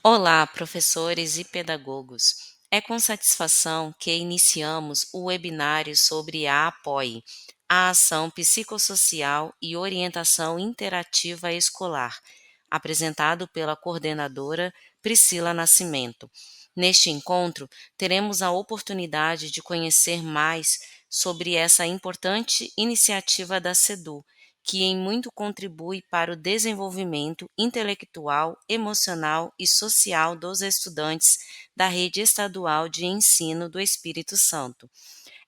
Olá, professores e pedagogos. É com satisfação que iniciamos o webinário sobre a APOE, a Ação Psicossocial e Orientação Interativa Escolar, apresentado pela coordenadora Priscila Nascimento. Neste encontro, teremos a oportunidade de conhecer mais sobre essa importante iniciativa da SEDU, que em muito contribui para o desenvolvimento intelectual, emocional e social dos estudantes da rede estadual de ensino do Espírito Santo.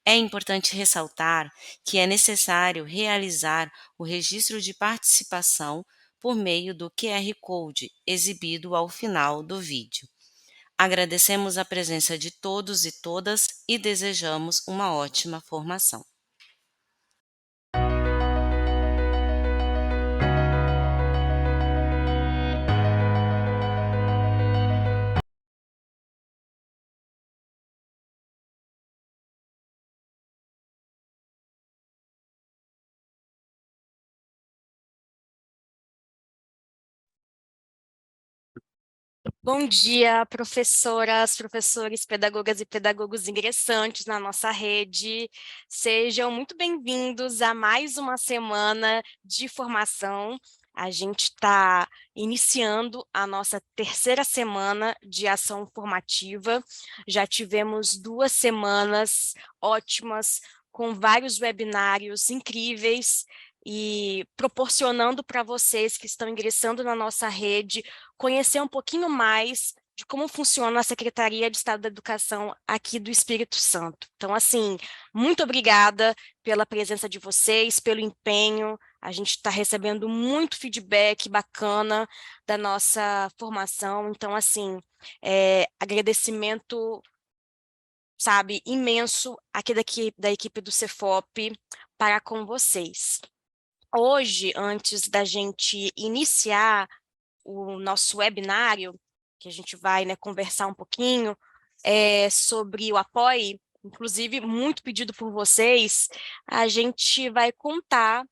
É importante ressaltar que é necessário realizar o registro de participação por meio do QR Code exibido ao final do vídeo. Agradecemos a presença de todos e todas e desejamos uma ótima formação. Bom dia, professoras, professores, pedagogas e pedagogos ingressantes na nossa rede. Sejam muito bem-vindos a mais uma semana de formação. A gente está iniciando a nossa terceira semana de ação formativa. Já tivemos 2 semanas ótimas, com vários webinários incríveis e proporcionando para vocês que estão ingressando na nossa rede conhecer um pouquinho mais de como funciona a Secretaria de Estado da Educação aqui do Espírito Santo. Então, assim, muito obrigada pela presença de vocês, pelo empenho. A gente está recebendo muito feedback bacana da nossa formação. Então, assim, agradecimento, sabe, imenso aqui da equipe do Cefop para com vocês. Hoje, antes da gente iniciar o nosso webinário, que a gente vai, né, conversar um pouquinho sobre o APOE, inclusive muito pedido por vocês, a gente vai contar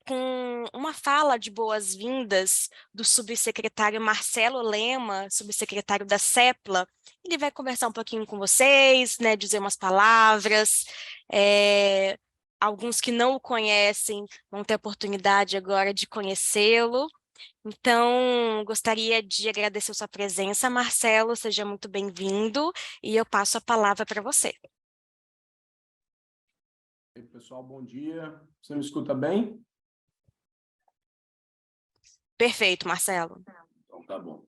com uma fala de boas-vindas do subsecretário Marcelo Lema, subsecretário da CEPLA. Ele vai conversar um pouquinho com vocês, né, dizer umas palavras. Alguns que não o conhecem vão ter a oportunidade agora de conhecê-lo. Então, gostaria de agradecer a sua presença, Marcelo, seja muito bem-vindo, e eu passo a palavra para você. Oi, pessoal, bom dia. Você me escuta bem? Perfeito, Marcelo. Então, tá bom.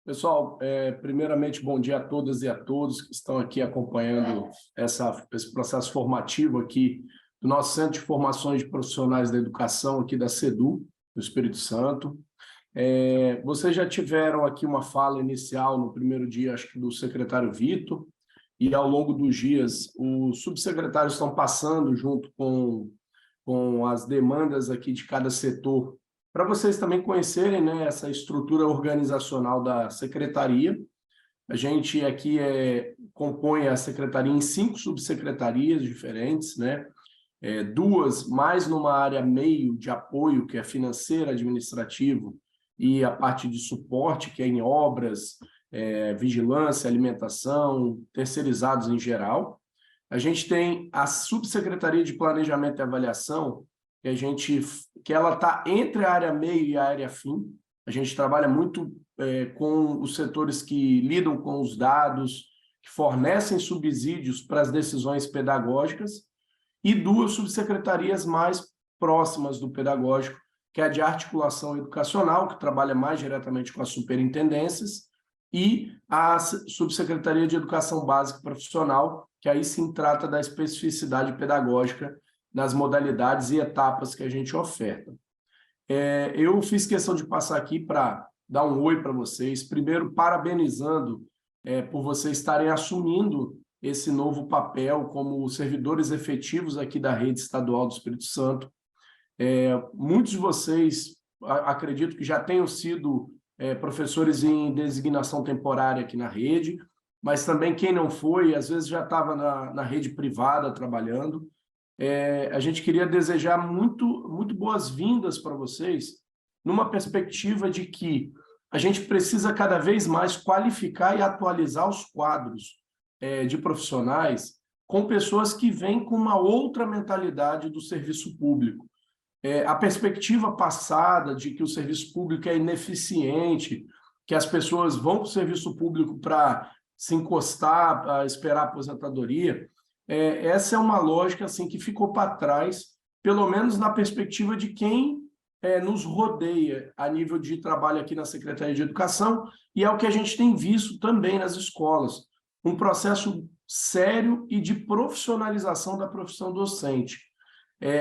Pessoal, primeiramente, bom dia a todas e a todos que estão aqui acompanhando esse processo formativo aqui do nosso Centro de Formações de Profissionais da Educação aqui da SEDU, do Espírito Santo. Vocês já tiveram aqui uma fala inicial no primeiro dia, acho que do secretário Vitor, e ao longo dos dias os subsecretários estão passando junto com as demandas aqui de cada setor, para vocês também conhecerem, né, essa estrutura organizacional da secretaria. A gente aqui compõe a secretaria em 5 subsecretarias diferentes, né? 2 mais numa área meio de apoio, que é financeira, administrativo, e a parte de suporte, que é em obras, vigilância, alimentação, terceirizados em geral. A gente tem a Subsecretaria de Planejamento e Avaliação, que ela está entre a área meio e a área fim. A gente trabalha muito com os setores que lidam com os dados, que fornecem subsídios para as decisões pedagógicas, e 2 subsecretarias mais próximas do pedagógico, que é a de articulação educacional, que trabalha mais diretamente com as superintendências, e a subsecretaria de educação básica e profissional, que aí sim trata da especificidade pedagógica nas modalidades e etapas que a gente oferta. Eu fiz questão de passar aqui para dar um oi para vocês, primeiro parabenizando por vocês estarem assumindo esse novo papel como servidores efetivos aqui da rede estadual do Espírito Santo. Muitos de vocês, acredito que já tenham sido professores em designação temporária aqui na rede, mas também quem não foi, às vezes já estava na rede privada trabalhando. A gente queria desejar muito boas-vindas para vocês, numa perspectiva de que a gente precisa cada vez mais qualificar e atualizar os quadros de profissionais com pessoas que vêm com uma outra mentalidade do serviço público. A perspectiva passada de que o serviço público é ineficiente, que as pessoas vão para o serviço público para se encostar, para esperar a aposentadoria, essa é uma lógica assim, que ficou para trás, pelo menos na perspectiva de quem nos rodeia a nível de trabalho aqui na Secretaria de Educação, e é o que a gente tem visto também nas escolas, um processo sério e de profissionalização da profissão docente.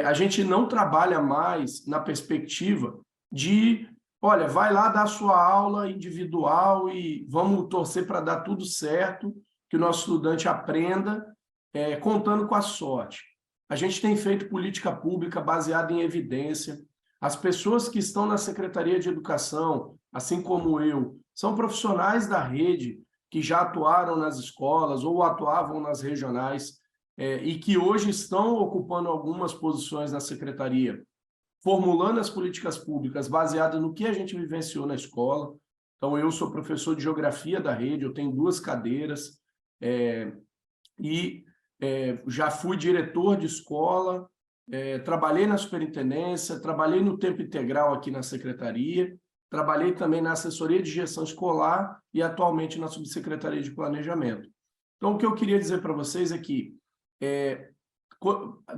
A gente não trabalha mais na perspectiva de, olha, vai lá dar sua aula individual e vamos torcer para dar tudo certo, que o nosso estudante aprenda, contando com a sorte. A gente tem feito política pública baseada em evidência. As pessoas que estão na Secretaria de Educação, assim como eu, são profissionais da rede que já atuaram nas escolas ou atuavam nas regionais, e que hoje estão ocupando algumas posições na secretaria, formulando as políticas públicas baseadas no que a gente vivenciou na escola. Então, eu sou professor de geografia da rede, eu tenho 2 cadeiras, já fui diretor de escola, trabalhei na superintendência, trabalhei no tempo integral aqui na secretaria, trabalhei também na assessoria de gestão escolar e atualmente na subsecretaria de planejamento. Então, o que eu queria dizer para vocês é que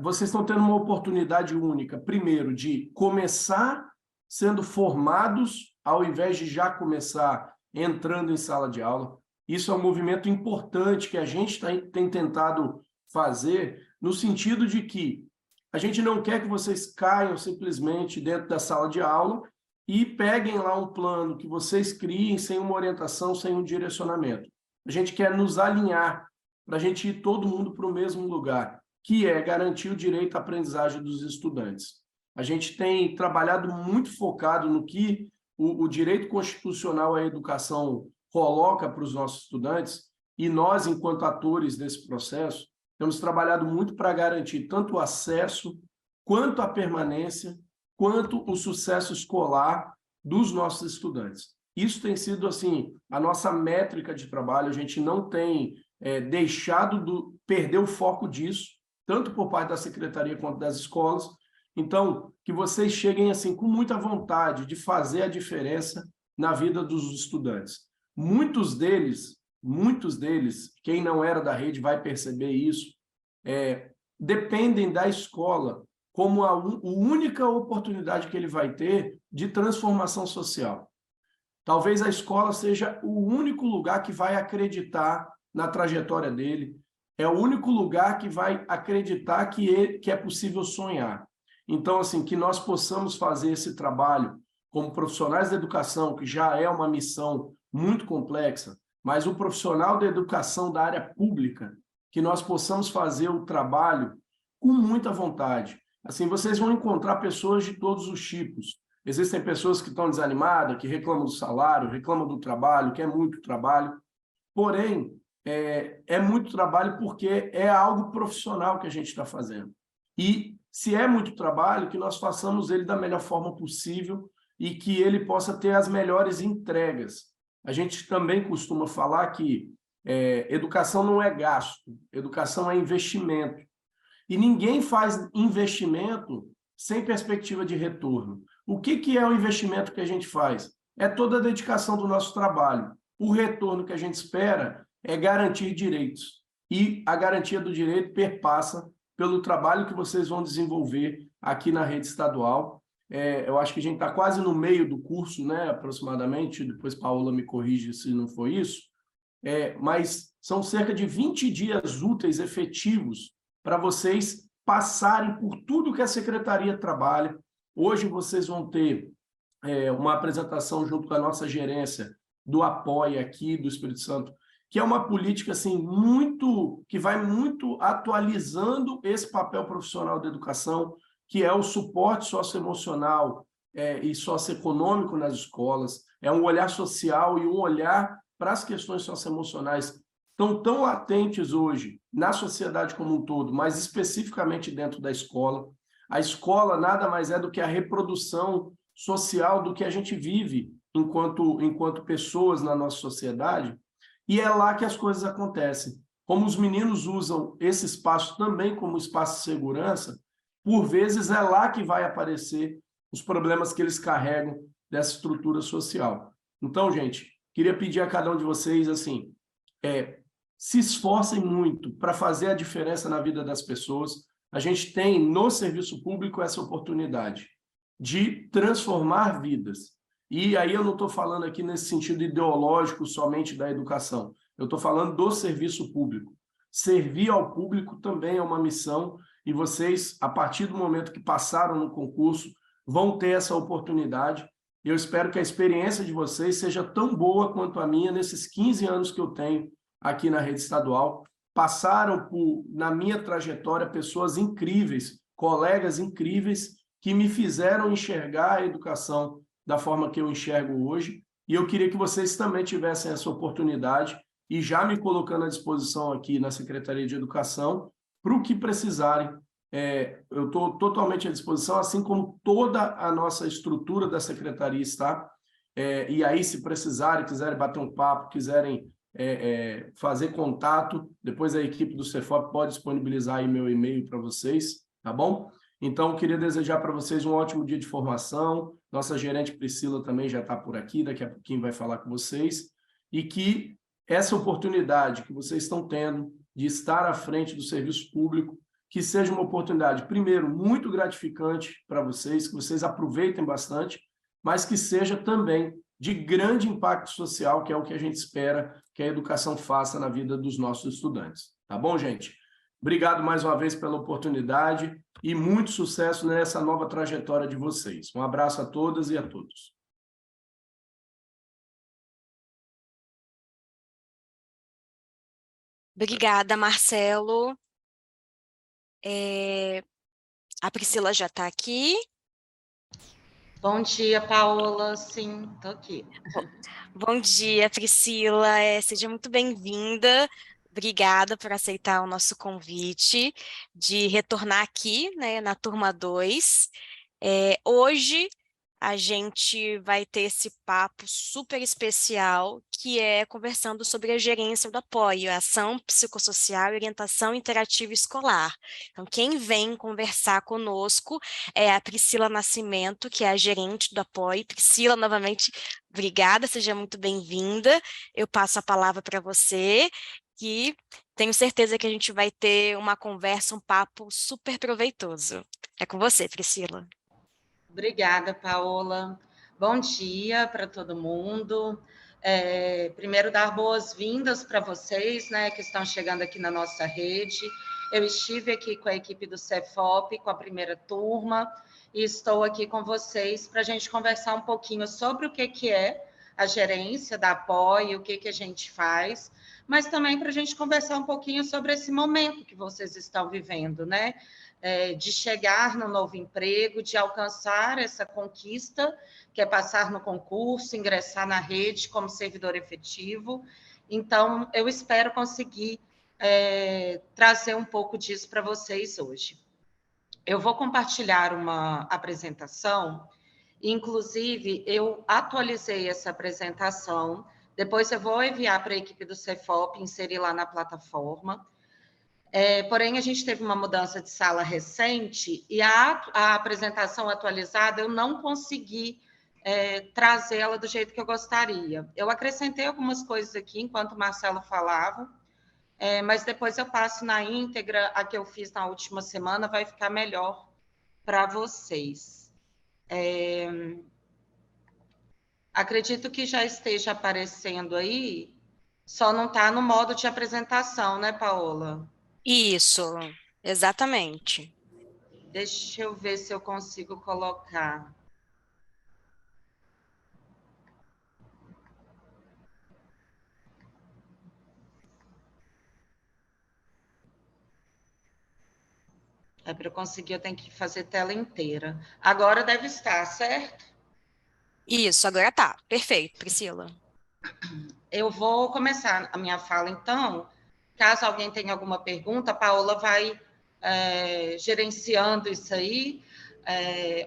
vocês estão tendo uma oportunidade única, primeiro, de começar sendo formados, ao invés de já começar entrando em sala de aula. Isso é um movimento importante que a gente tem tentado fazer, no sentido de que a gente não quer que vocês caiam simplesmente dentro da sala de aula e peguem lá um plano que vocês criem sem uma orientação, sem um direcionamento. A gente quer nos alinhar para a gente ir todo mundo para o mesmo lugar, que é garantir o direito à aprendizagem dos estudantes. A gente tem trabalhado muito focado no que o direito constitucional à educação coloca para os nossos estudantes, e nós, enquanto atores desse processo, temos trabalhado muito para garantir tanto o acesso, quanto a permanência, quanto o sucesso escolar dos nossos estudantes. Isso tem sido assim a nossa métrica de trabalho, a gente não tem deixado perder o foco disso, tanto por parte da secretaria quanto das escolas. Então, que vocês cheguem assim com muita vontade de fazer a diferença na vida dos estudantes. Muitos deles, quem não era da rede vai perceber isso, dependem da escola como a única oportunidade que ele vai ter de transformação social. Talvez a escola seja o único lugar que vai acreditar na trajetória dele, é o único lugar que vai acreditar que é possível sonhar. Então, assim, que nós possamos fazer esse trabalho como profissionais da educação, que já é uma missão muito complexa, mas o profissional da educação da área pública, que nós possamos fazer o trabalho com muita vontade. Assim, vocês vão encontrar pessoas de todos os tipos. Existem pessoas que estão desanimadas, que reclamam do salário, reclamam do trabalho, que é muito trabalho. Porém, é muito trabalho porque é algo profissional que a gente está fazendo. E se é muito trabalho, que nós façamos ele da melhor forma possível e que ele possa ter as melhores entregas. A gente também costuma falar que educação não é gasto, educação é investimento. E ninguém faz investimento sem perspectiva de retorno. O que é o investimento que a gente faz? É toda a dedicação do nosso trabalho. O retorno que a gente espera é garantir direitos. E a garantia do direito perpassa pelo trabalho que vocês vão desenvolver aqui na rede estadual. Eu acho que a gente está quase no meio do curso, né, aproximadamente, depois Paola me corrige se não foi isso, mas são cerca de 20 dias úteis efetivos para vocês passarem por tudo que a secretaria trabalha. Hoje vocês vão ter uma apresentação junto com a nossa gerência do Apoia aqui do Espírito Santo, que é uma política assim, que vai muito atualizando esse papel profissional da educação, que é o suporte socioemocional e socioeconômico nas escolas, é um olhar social e um olhar para as questões socioemocionais estão tão latentes hoje na sociedade como um todo, mas especificamente dentro da escola. A escola nada mais é do que a reprodução social do que a gente vive enquanto pessoas na nossa sociedade, e é lá que as coisas acontecem. Como os meninos usam esse espaço também como espaço de segurança, por vezes é lá que vai aparecer os problemas que eles carregam dessa estrutura social. Então, gente, queria pedir a cada um de vocês, assim, se esforcem muito para fazer a diferença na vida das pessoas. A gente tem no serviço público essa oportunidade de transformar vidas. E aí eu não estou falando aqui nesse sentido ideológico somente da educação, eu estou falando do serviço público. Servir ao público também é uma missão e vocês, a partir do momento que passaram no concurso, vão ter essa oportunidade. Eu espero que a experiência de vocês seja tão boa quanto a minha nesses 15 anos que eu tenho aqui na rede estadual. Passaram na minha trajetória, pessoas incríveis, colegas incríveis, que me fizeram enxergar a educação da forma que eu enxergo hoje, e eu queria que vocês também tivessem essa oportunidade, e já me colocando à disposição aqui na Secretaria de Educação, para o que precisarem. Eu estou totalmente à disposição, assim como toda a nossa estrutura da Secretaria está, e aí, se precisarem, quiserem bater um papo, quiserem fazer contato, depois a equipe do Cefop pode disponibilizar aí meu e-mail para vocês, tá bom? Então, eu queria desejar para vocês um ótimo dia de formação. Nossa gerente Priscila também já está por aqui, daqui a pouquinho vai falar com vocês, e que essa oportunidade que vocês estão tendo de estar à frente do serviço público, que seja uma oportunidade, primeiro, muito gratificante para vocês, que vocês aproveitem bastante, mas que seja também de grande impacto social, que é o que a gente espera que a educação faça na vida dos nossos estudantes. Tá bom, gente? Obrigado mais uma vez pela oportunidade e muito sucesso nessa nova trajetória de vocês. Um abraço a todas e a todos. Obrigada, Marcelo. A Priscila já está aqui. Bom dia, Paola. Sim, estou aqui. Bom dia, Priscila. Seja muito bem-vinda. Obrigada por aceitar o nosso convite de retornar aqui, né, na turma 2. Hoje a gente vai ter esse papo super especial, que é conversando sobre a gerência do apoio, a ação psicossocial e orientação interativa escolar. Então, quem vem conversar conosco é a Priscila Nascimento, que é a gerente do apoio. Priscila, novamente, obrigada, seja muito bem-vinda. Eu passo a palavra para você, que tenho certeza que a gente vai ter uma conversa, um papo super proveitoso. É com você, Priscila. Obrigada, Paola. Bom dia para todo mundo. Primeiro, dar boas-vindas para vocês, né, que estão chegando aqui na nossa rede. Eu estive aqui com a equipe do Cefop, com a primeira turma, e estou aqui com vocês para a gente conversar um pouquinho sobre o que é a gerência da apoio, o que a gente faz, mas também para a gente conversar um pouquinho sobre esse momento que vocês estão vivendo, né? De chegar no novo emprego, de alcançar essa conquista, que é passar no concurso, ingressar na rede como servidor efetivo. Então, eu espero conseguir trazer um pouco disso para vocês hoje. Eu vou compartilhar uma apresentação, inclusive, eu atualizei essa apresentação, depois eu vou enviar para a equipe do Cefop, inserir lá na plataforma. Porém, a gente teve uma mudança de sala recente e a apresentação atualizada eu não consegui trazê-la do jeito que eu gostaria. Eu acrescentei algumas coisas aqui enquanto o Marcelo falava, mas depois eu passo na íntegra, a que eu fiz na última semana vai ficar melhor para vocês. Acredito que já esteja aparecendo aí, só não está no modo de apresentação, né, Paola? Isso, exatamente. Deixa eu ver se eu consigo colocar. Para eu conseguir, eu tenho que fazer tela inteira. Agora deve estar, certo? Isso, agora tá. Perfeito, Priscila. Eu vou começar a minha fala, então. Caso alguém tenha alguma pergunta, a Paola vai gerenciando isso aí,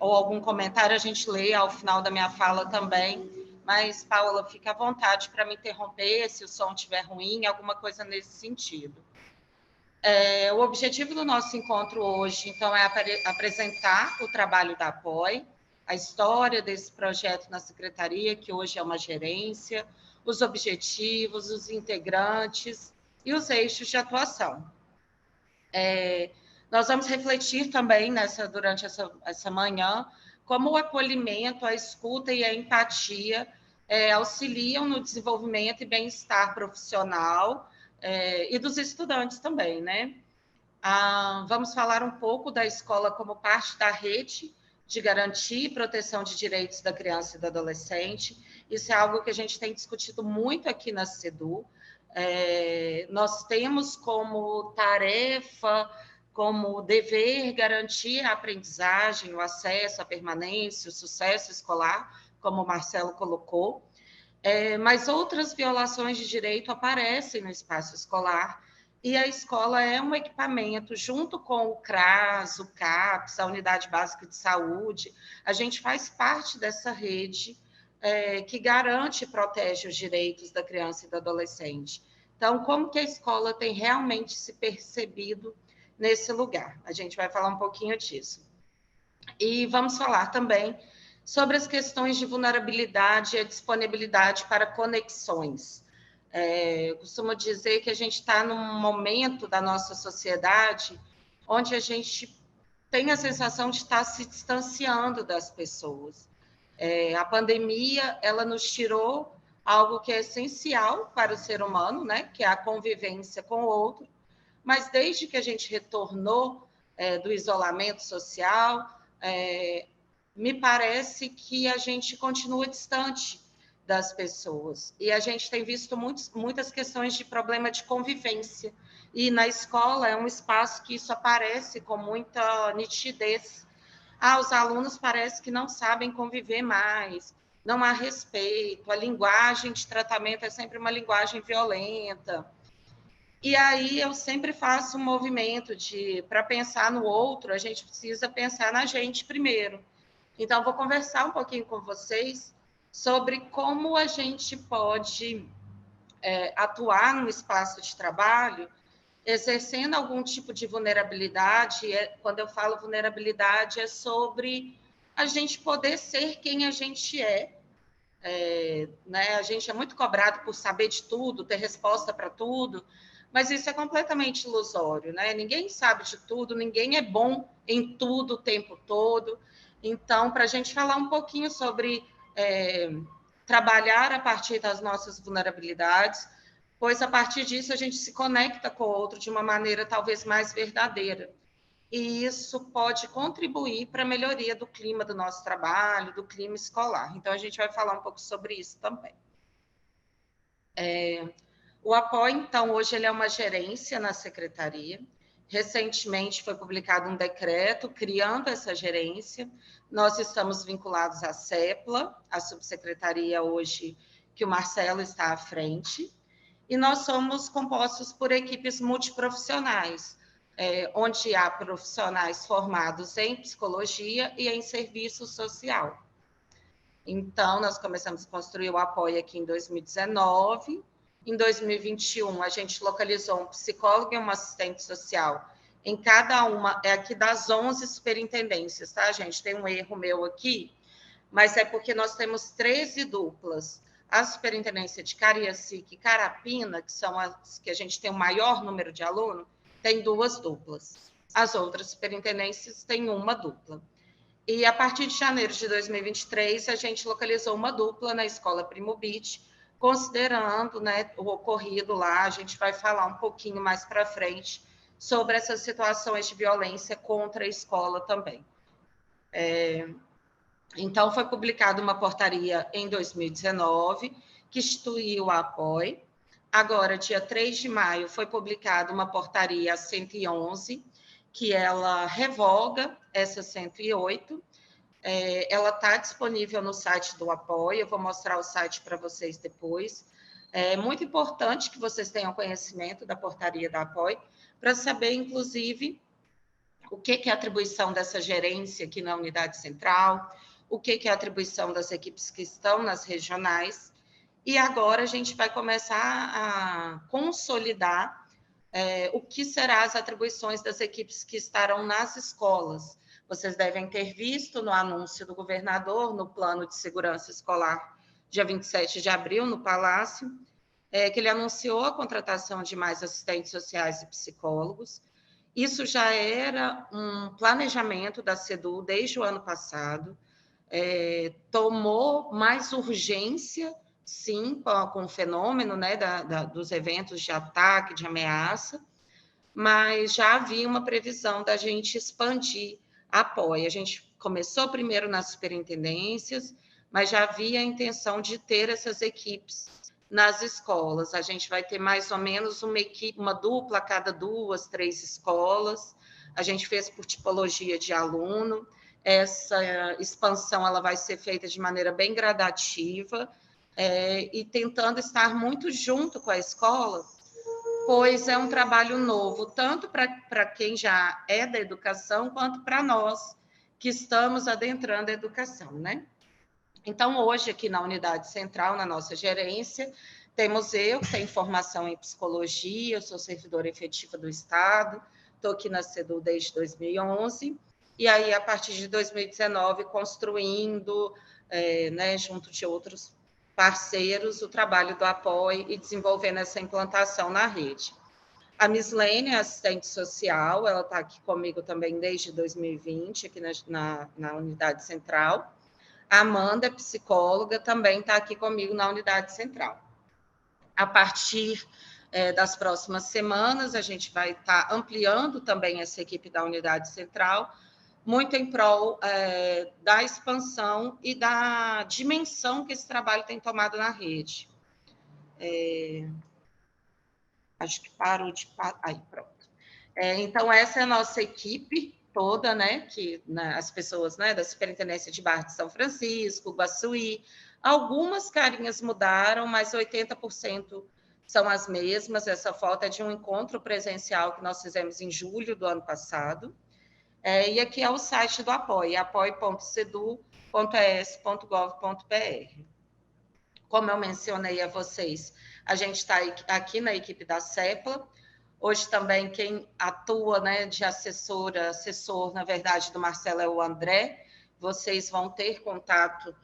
ou algum comentário a gente lê ao final da minha fala também, mas, Paola, fica à vontade para me interromper se o som estiver ruim, alguma coisa nesse sentido. O objetivo do nosso encontro hoje, então, é apresentar o trabalho da APOI, a história desse projeto na secretaria, que hoje é uma gerência, os objetivos, os integrantes e os eixos de atuação. Nós vamos refletir também durante essa manhã como o acolhimento, a escuta e a empatia auxiliam no desenvolvimento e bem-estar profissional e dos estudantes também, né? Vamos falar um pouco da escola como parte da rede de garantia e proteção de direitos da criança e do adolescente. Isso é algo que a gente tem discutido muito aqui na CEDU. Nós temos como tarefa, como dever, garantir a aprendizagem, o acesso, a permanência, o sucesso escolar, como o Marcelo colocou. Mas outras violações de direito aparecem no espaço escolar, e a escola é um equipamento, junto com o CRAS, o CAPS, a Unidade Básica de Saúde, a gente faz parte dessa rede que garante e protege os direitos da criança e do adolescente. Então, como que a escola tem realmente se percebido nesse lugar? A gente vai falar um pouquinho disso. E vamos falar também sobre as questões de vulnerabilidade e a disponibilidade para conexões. Eu costumo dizer que a gente está num momento da nossa sociedade onde a gente tem a sensação de estar se distanciando das pessoas. A pandemia, ela nos tirou algo que é essencial para o ser humano, né? Que é a convivência com o outro, mas desde que a gente retornou do isolamento social, me parece que a gente continua distante das pessoas. E a gente tem visto muitas questões de problema de convivência. E na escola é um espaço que isso aparece com muita nitidez. Os alunos parece que não sabem conviver mais, não há respeito, a linguagem de tratamento é sempre uma linguagem violenta. E aí eu sempre faço um movimento para pensar no outro, a gente precisa pensar na gente primeiro. Então, vou conversar um pouquinho com vocês sobre como a gente pode atuar no espaço de trabalho, exercendo algum tipo de vulnerabilidade. Quando eu falo vulnerabilidade, é sobre a gente poder ser quem a gente é. Né? A gente é muito cobrado por saber de tudo, ter resposta para tudo, mas isso é completamente ilusório, né? Ninguém sabe de tudo, ninguém é bom em tudo o tempo todo. Então, para a gente falar um pouquinho sobre trabalhar a partir das nossas vulnerabilidades, pois a partir disso a gente se conecta com o outro de uma maneira talvez mais verdadeira. E isso pode contribuir para a melhoria do clima do nosso trabalho, do clima escolar. Então, a gente vai falar um pouco sobre isso também. O APOI, então, hoje ele é uma gerência na secretaria. Recentemente foi publicado um decreto criando essa gerência. Nós estamos vinculados à CEPLA, a subsecretaria hoje que o Marcelo está à frente, e nós somos compostos por equipes multiprofissionais, onde há profissionais formados em psicologia e em serviço social. Então, nós começamos a construir o APOI aqui em 2019. Em 2021, a gente localizou um psicólogo e uma assistente social em cada uma, aqui das 11 superintendências, tá, gente? Tem um erro meu aqui, mas é porque nós temos 13 duplas. A superintendência de Cariacica e Carapina, que são as que a gente tem o maior número de alunos, tem 2 duplas. As outras superintendências têm uma dupla. E a partir de janeiro de 2023, a gente localizou uma dupla na Escola Primo Beach, considerando, né, o ocorrido lá. A gente vai falar um pouquinho mais para frente sobre essas situações de violência contra a escola também. Então, foi publicada uma portaria em 2019, que instituiu a APOI. Agora, dia 3 de maio, foi publicada uma portaria 111, que ela revoga essa 108. Ela está disponível no site do APOI, eu vou mostrar o site para vocês depois. É muito importante que vocês tenham conhecimento da portaria da APOI, para saber, inclusive, o que é a atribuição dessa gerência aqui na unidade central, o que é a atribuição das equipes que estão nas regionais, e agora a gente vai começar a consolidar o que serão as atribuições das equipes que estarão nas escolas. Vocês devem ter visto no anúncio do governador, no Plano de Segurança Escolar, dia 27 de abril, no Palácio, que ele anunciou a contratação de mais assistentes sociais e psicólogos. Isso já era um planejamento da SEDU desde o ano passado, tomou mais urgência, sim, com o fenômeno, né, dos eventos de ataque, de ameaça, mas já havia uma previsão da gente expandir a APOI. A gente começou primeiro nas superintendências, mas já havia a intenção de ter essas equipes nas escolas. A gente vai ter mais ou menos uma equipe, uma dupla a cada 2, 3 escolas. A gente fez por tipologia de aluno. Essa expansão ela vai ser feita de maneira bem gradativa, e tentando estar muito junto com a escola, pois é um trabalho novo, tanto para quem já é da educação, quanto para nós que estamos adentrando a educação, né? Então, hoje, aqui na unidade central, na nossa gerência, temos eu, que tenho formação em psicologia, eu sou servidora efetiva do Estado, estou aqui na SEDU desde 2011, e aí, a partir de 2019, construindo, né, junto de outros parceiros, o trabalho do apoio e desenvolvendo essa implantação na rede. A Mislene é assistente social, ela está aqui comigo também desde 2020, aqui na unidade central. A Amanda, é psicóloga, também está aqui comigo na unidade central. A partir das próximas semanas, a gente vai estar ampliando também essa equipe da unidade central, muito em prol da expansão e da dimensão que esse trabalho tem tomado na rede. Acho que parou de... Aí, pronto. Então, essa é a nossa equipe toda, né, as pessoas, né, da Superintendência de Barra de São Francisco, Guaçuí, algumas carinhas mudaram, mas 80% são as mesmas. Essa foto é de um encontro presencial que nós fizemos em julho do ano passado, e aqui é o site do apoio, apoio.sedu.es.gov.br. Como eu mencionei a vocês, a gente está aqui na equipe da CEPLA. Hoje também quem atua, né, de assessor, na verdade, do Marcelo é o André. Vocês vão ter contato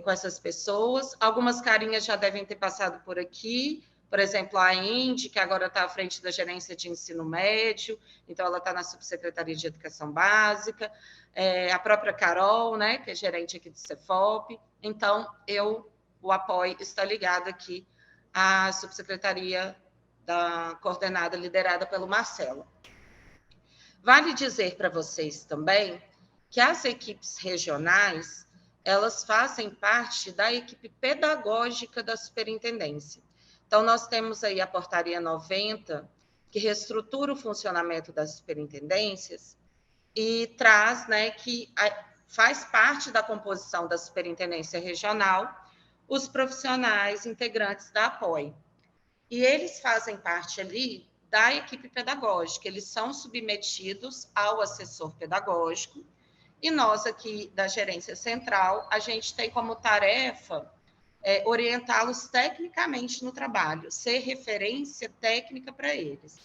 com essas pessoas. Algumas carinhas já devem ter passado por aqui. Por exemplo, a Indy, que agora está à frente da gerência de ensino médio, então ela está na Subsecretaria de Educação Básica. A própria Carol, né, que é gerente aqui do Cefop. Então, o apoio está ligado aqui à Subsecretaria da coordenada, liderada pelo Marcelo. Vale dizer para vocês também que as equipes regionais, elas fazem parte da equipe pedagógica da superintendência. Então, nós temos aí a portaria 90, que reestrutura o funcionamento das superintendências e traz, né, que faz parte da composição da superintendência regional os profissionais integrantes da APOI. E eles fazem parte ali da equipe pedagógica, eles são submetidos ao assessor pedagógico, e nós aqui da gerência central, a gente tem como tarefa orientá-los tecnicamente no trabalho, ser referência técnica para eles.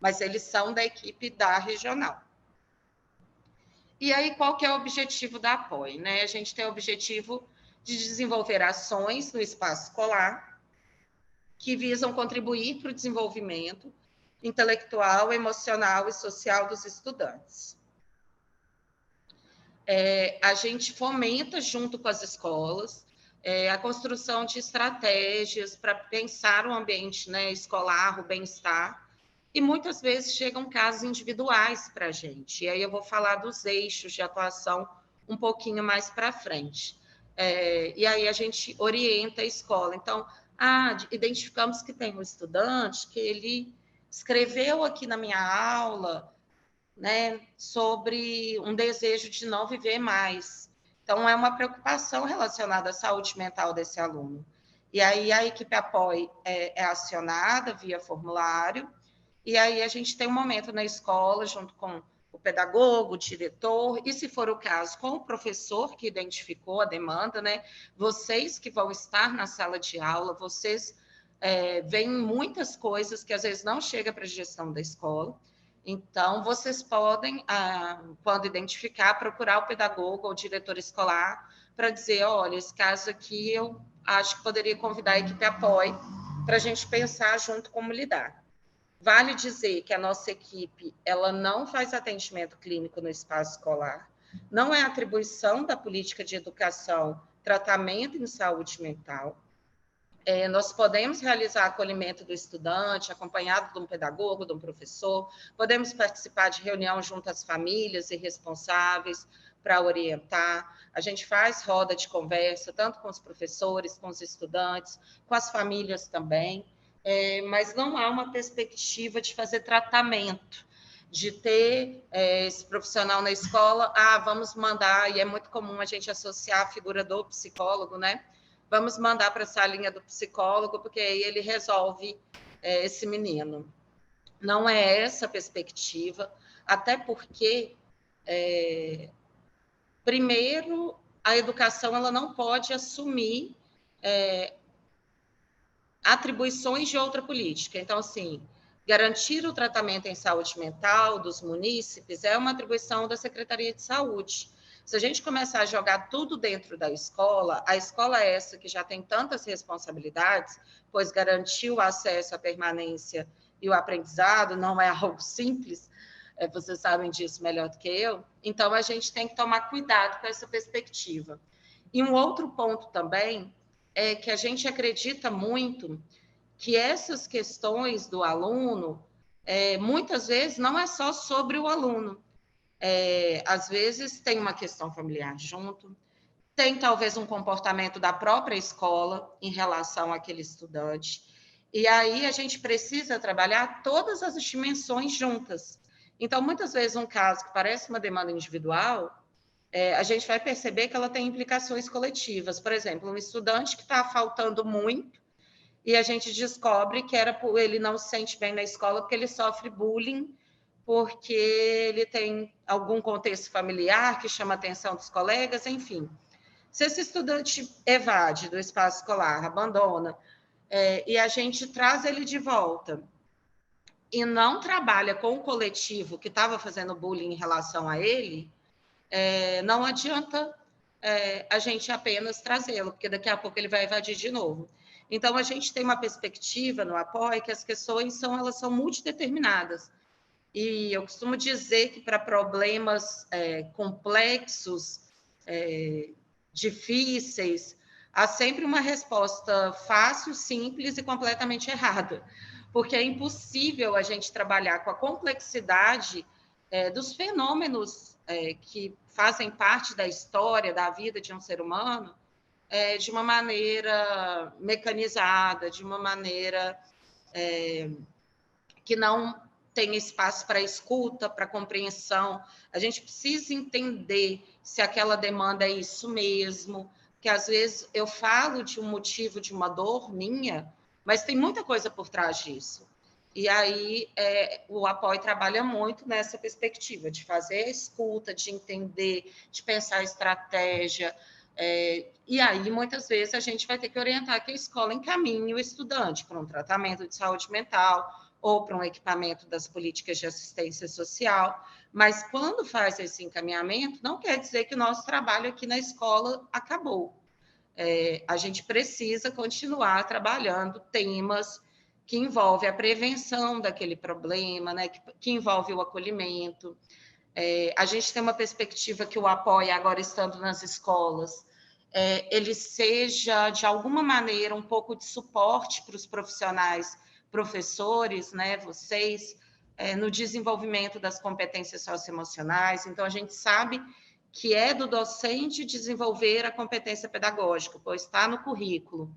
Mas eles são da equipe da regional. E aí, qual que é o objetivo da apoio, né? A gente tem o objetivo de desenvolver ações no espaço escolar, que visam contribuir para o desenvolvimento intelectual, emocional e social dos estudantes. A gente fomenta, junto com as escolas, a construção de estratégias para pensar o ambiente, né, escolar, o bem-estar, e muitas vezes chegam casos individuais para a gente. E aí eu vou falar dos eixos de atuação um pouquinho mais para frente. E aí a gente orienta a escola. Então, identificamos que tem um estudante que ele escreveu aqui na minha aula, né, sobre um desejo de não viver mais. Então, é uma preocupação relacionada à saúde mental desse aluno. E aí a equipe apoio é acionada via formulário, e aí a gente tem um momento na escola, junto com o pedagogo, o diretor, e se for o caso, com o professor que identificou a demanda, né? Vocês que vão estar na sala de aula, vocês veem muitas coisas que às vezes não chega para a gestão da escola. Então, vocês podem, quando identificar, procurar o pedagogo ou o diretor escolar para dizer, olha, esse caso aqui eu acho que poderia convidar a equipe apoio para a gente pensar junto como lidar. Vale dizer que a nossa equipe ela não faz atendimento clínico no espaço escolar, não é atribuição da política de educação, tratamento em saúde mental. Nós podemos realizar acolhimento do estudante, acompanhado de um pedagogo, de um professor, podemos participar de reunião junto às famílias e responsáveis para orientar. A gente faz roda de conversa, tanto com os professores, com os estudantes, com as famílias também, mas não há uma perspectiva de fazer tratamento, de ter esse profissional na escola, vamos mandar, e é muito comum a gente associar a figura do psicólogo, né? Vamos mandar para essa linha do psicólogo, porque aí ele resolve esse menino. Não é essa a perspectiva, até porque, primeiro, a educação ela não pode assumir atribuições de outra política. Então, assim, garantir o tratamento em saúde mental dos munícipes é uma atribuição da Secretaria de Saúde. Se a gente começar a jogar tudo dentro da escola, a escola é essa que já tem tantas responsabilidades, pois garantir o acesso à permanência e o aprendizado não é algo simples, vocês sabem disso melhor do que eu, então a gente tem que tomar cuidado com essa perspectiva. E um outro ponto também é que a gente acredita muito que essas questões do aluno, muitas vezes, não é só sobre o aluno. Às vezes tem uma questão familiar junto, tem talvez um comportamento da própria escola em relação àquele estudante, e aí a gente precisa trabalhar todas as dimensões juntas. Então, muitas vezes, um caso que parece uma demanda individual, a gente vai perceber que ela tem implicações coletivas. Por exemplo, um estudante que está faltando muito, e a gente descobre que ele não se sente bem na escola porque ele sofre bullying, porque ele tem algum contexto familiar que chama a atenção dos colegas, enfim. Se esse estudante evade do espaço escolar, abandona, e a gente traz ele de volta e não trabalha com o coletivo que estava fazendo bullying em relação a ele, não adianta a gente apenas trazê-lo, porque daqui a pouco ele vai evadir de novo. Então, a gente tem uma perspectiva no apoio que as questões elas são multideterminadas. E eu costumo dizer que para problemas complexos, difíceis, há sempre uma resposta fácil, simples e completamente errada, porque é impossível a gente trabalhar com a complexidade dos fenômenos que fazem parte da história, da vida de um ser humano, de uma maneira mecanizada, de uma maneira que não tem espaço para escuta, para compreensão. A gente precisa entender se aquela demanda é isso mesmo, que às vezes eu falo de um motivo de uma dor minha, mas tem muita coisa por trás disso. E aí o apoio trabalha muito nessa perspectiva de fazer a escuta, de entender, de pensar a estratégia. E aí, muitas vezes, a gente vai ter que orientar que a escola encaminhe o estudante para um tratamento de saúde mental, ou para um equipamento das políticas de assistência social, mas quando faz esse encaminhamento, não quer dizer que o nosso trabalho aqui na escola acabou. A gente precisa continuar trabalhando temas que envolvem a prevenção daquele problema, né, que envolve o acolhimento. A gente tem uma perspectiva que o apoio, agora estando nas escolas, ele seja, de alguma maneira, um pouco de suporte para os profissionais professores, né, vocês, no desenvolvimento das competências socioemocionais. Então, a gente sabe que é do docente desenvolver a competência pedagógica, pois está no currículo,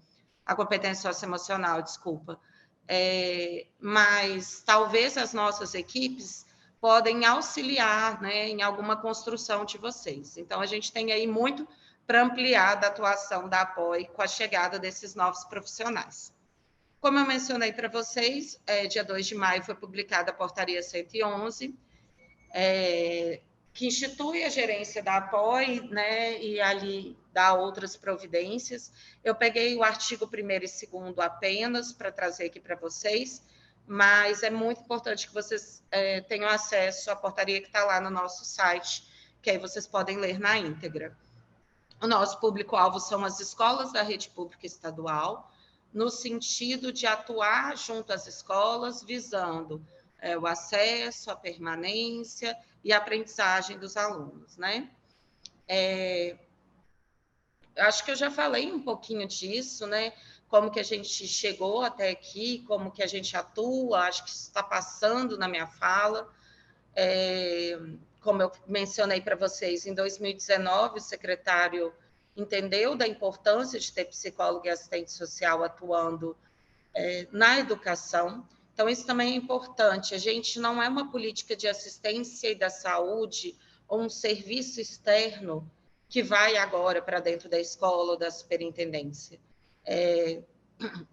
a competência socioemocional, desculpa. Mas talvez as nossas equipes podem auxiliar, né, em alguma construção de vocês. Então, a gente tem aí muito para ampliar da atuação da apoio com a chegada desses novos profissionais. Como eu mencionei para vocês, dia 2 de maio foi publicada a portaria 111, que institui a gerência da APOI, né, e ali dá outras providências. Eu peguei o artigo 1º e 2º apenas para trazer aqui para vocês, mas é muito importante que vocês tenham acesso à portaria que está lá no nosso site, que aí vocês podem ler na íntegra. O nosso público-alvo são as escolas da rede pública estadual, no sentido de atuar junto às escolas, visando o acesso, a permanência e a aprendizagem dos alunos, né? Acho que eu já falei um pouquinho disso, né? Como que a gente chegou até aqui, como que a gente atua, acho que isso está passando na minha fala. Como eu mencionei para vocês, em 2019, o secretário entendeu da importância de ter psicólogo e assistente social atuando na educação. Então, isso também é importante. A gente não é uma política de assistência e da saúde ou um serviço externo que vai agora para dentro da escola ou da superintendência.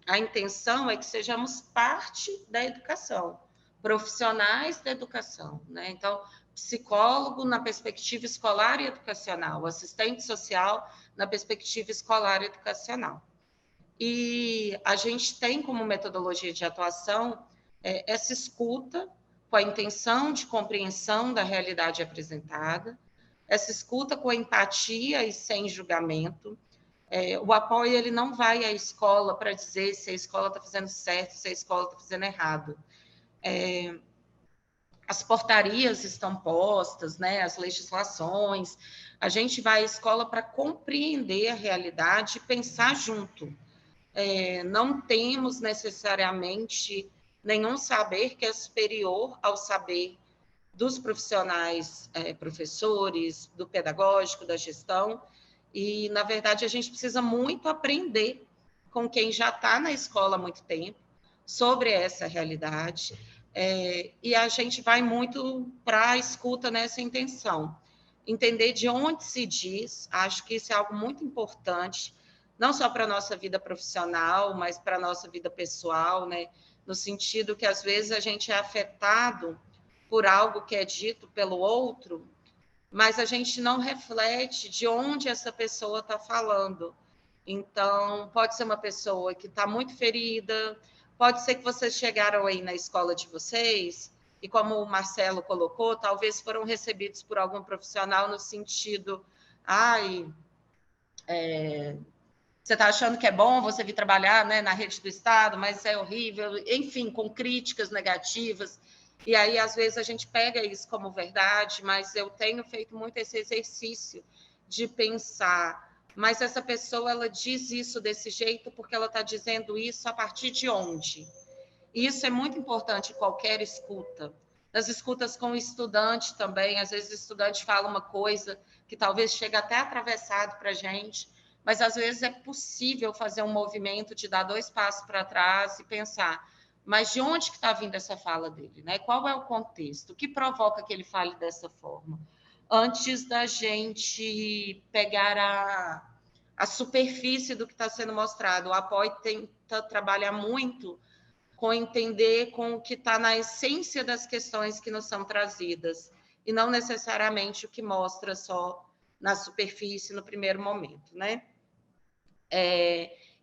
A intenção é que sejamos parte da educação, profissionais da educação, né? Então, psicólogo na perspectiva escolar e educacional, assistente social na perspectiva escolar e educacional. E a gente tem como metodologia de atuação essa escuta com a intenção de compreensão da realidade apresentada, essa escuta com empatia e sem julgamento. O apoio ele não vai à escola para dizer se a escola está fazendo certo, se a escola está fazendo errado. As portarias estão postas, né, as legislações. A gente vai à escola para compreender a realidade e pensar junto. Não temos necessariamente nenhum saber que é superior ao saber dos profissionais, professores, do pedagógico, da gestão, e, na verdade, a gente precisa muito aprender com quem já está na escola há muito tempo sobre essa realidade, e a gente vai muito para a escuta nessa intenção. Entender de onde se diz, acho que isso é algo muito importante, não só para a nossa vida profissional, mas para a nossa vida pessoal, né? No sentido que, às vezes, a gente é afetado por algo que é dito pelo outro, mas a gente não reflete de onde essa pessoa está falando. Então, pode ser uma pessoa que está muito ferida, pode ser que vocês chegaram aí na escola de vocês, e como o Marcelo colocou, talvez foram recebidos por algum profissional no sentido, você está achando que é bom você vir trabalhar, né, na rede do Estado, mas é horrível, enfim, com críticas negativas. E aí, às vezes, a gente pega isso como verdade, mas eu tenho feito muito esse exercício de pensar, mas essa pessoa, ela diz isso desse jeito porque ela está dizendo isso a partir de onde? E isso é muito importante em qualquer escuta. Nas escutas com o estudante também, às vezes o estudante fala uma coisa que talvez chegue até atravessado para a gente, mas às vezes é possível fazer um movimento de dar 2 passos para trás e pensar, mas de onde que está vindo essa fala dele, né? Qual é o contexto? O que provoca que ele fale dessa forma? Antes da gente pegar a superfície do que está sendo mostrado. O apoio tenta trabalhar muito com entender com o que está na essência das questões que nos são trazidas, e não necessariamente o que mostra só na superfície no primeiro momento, né?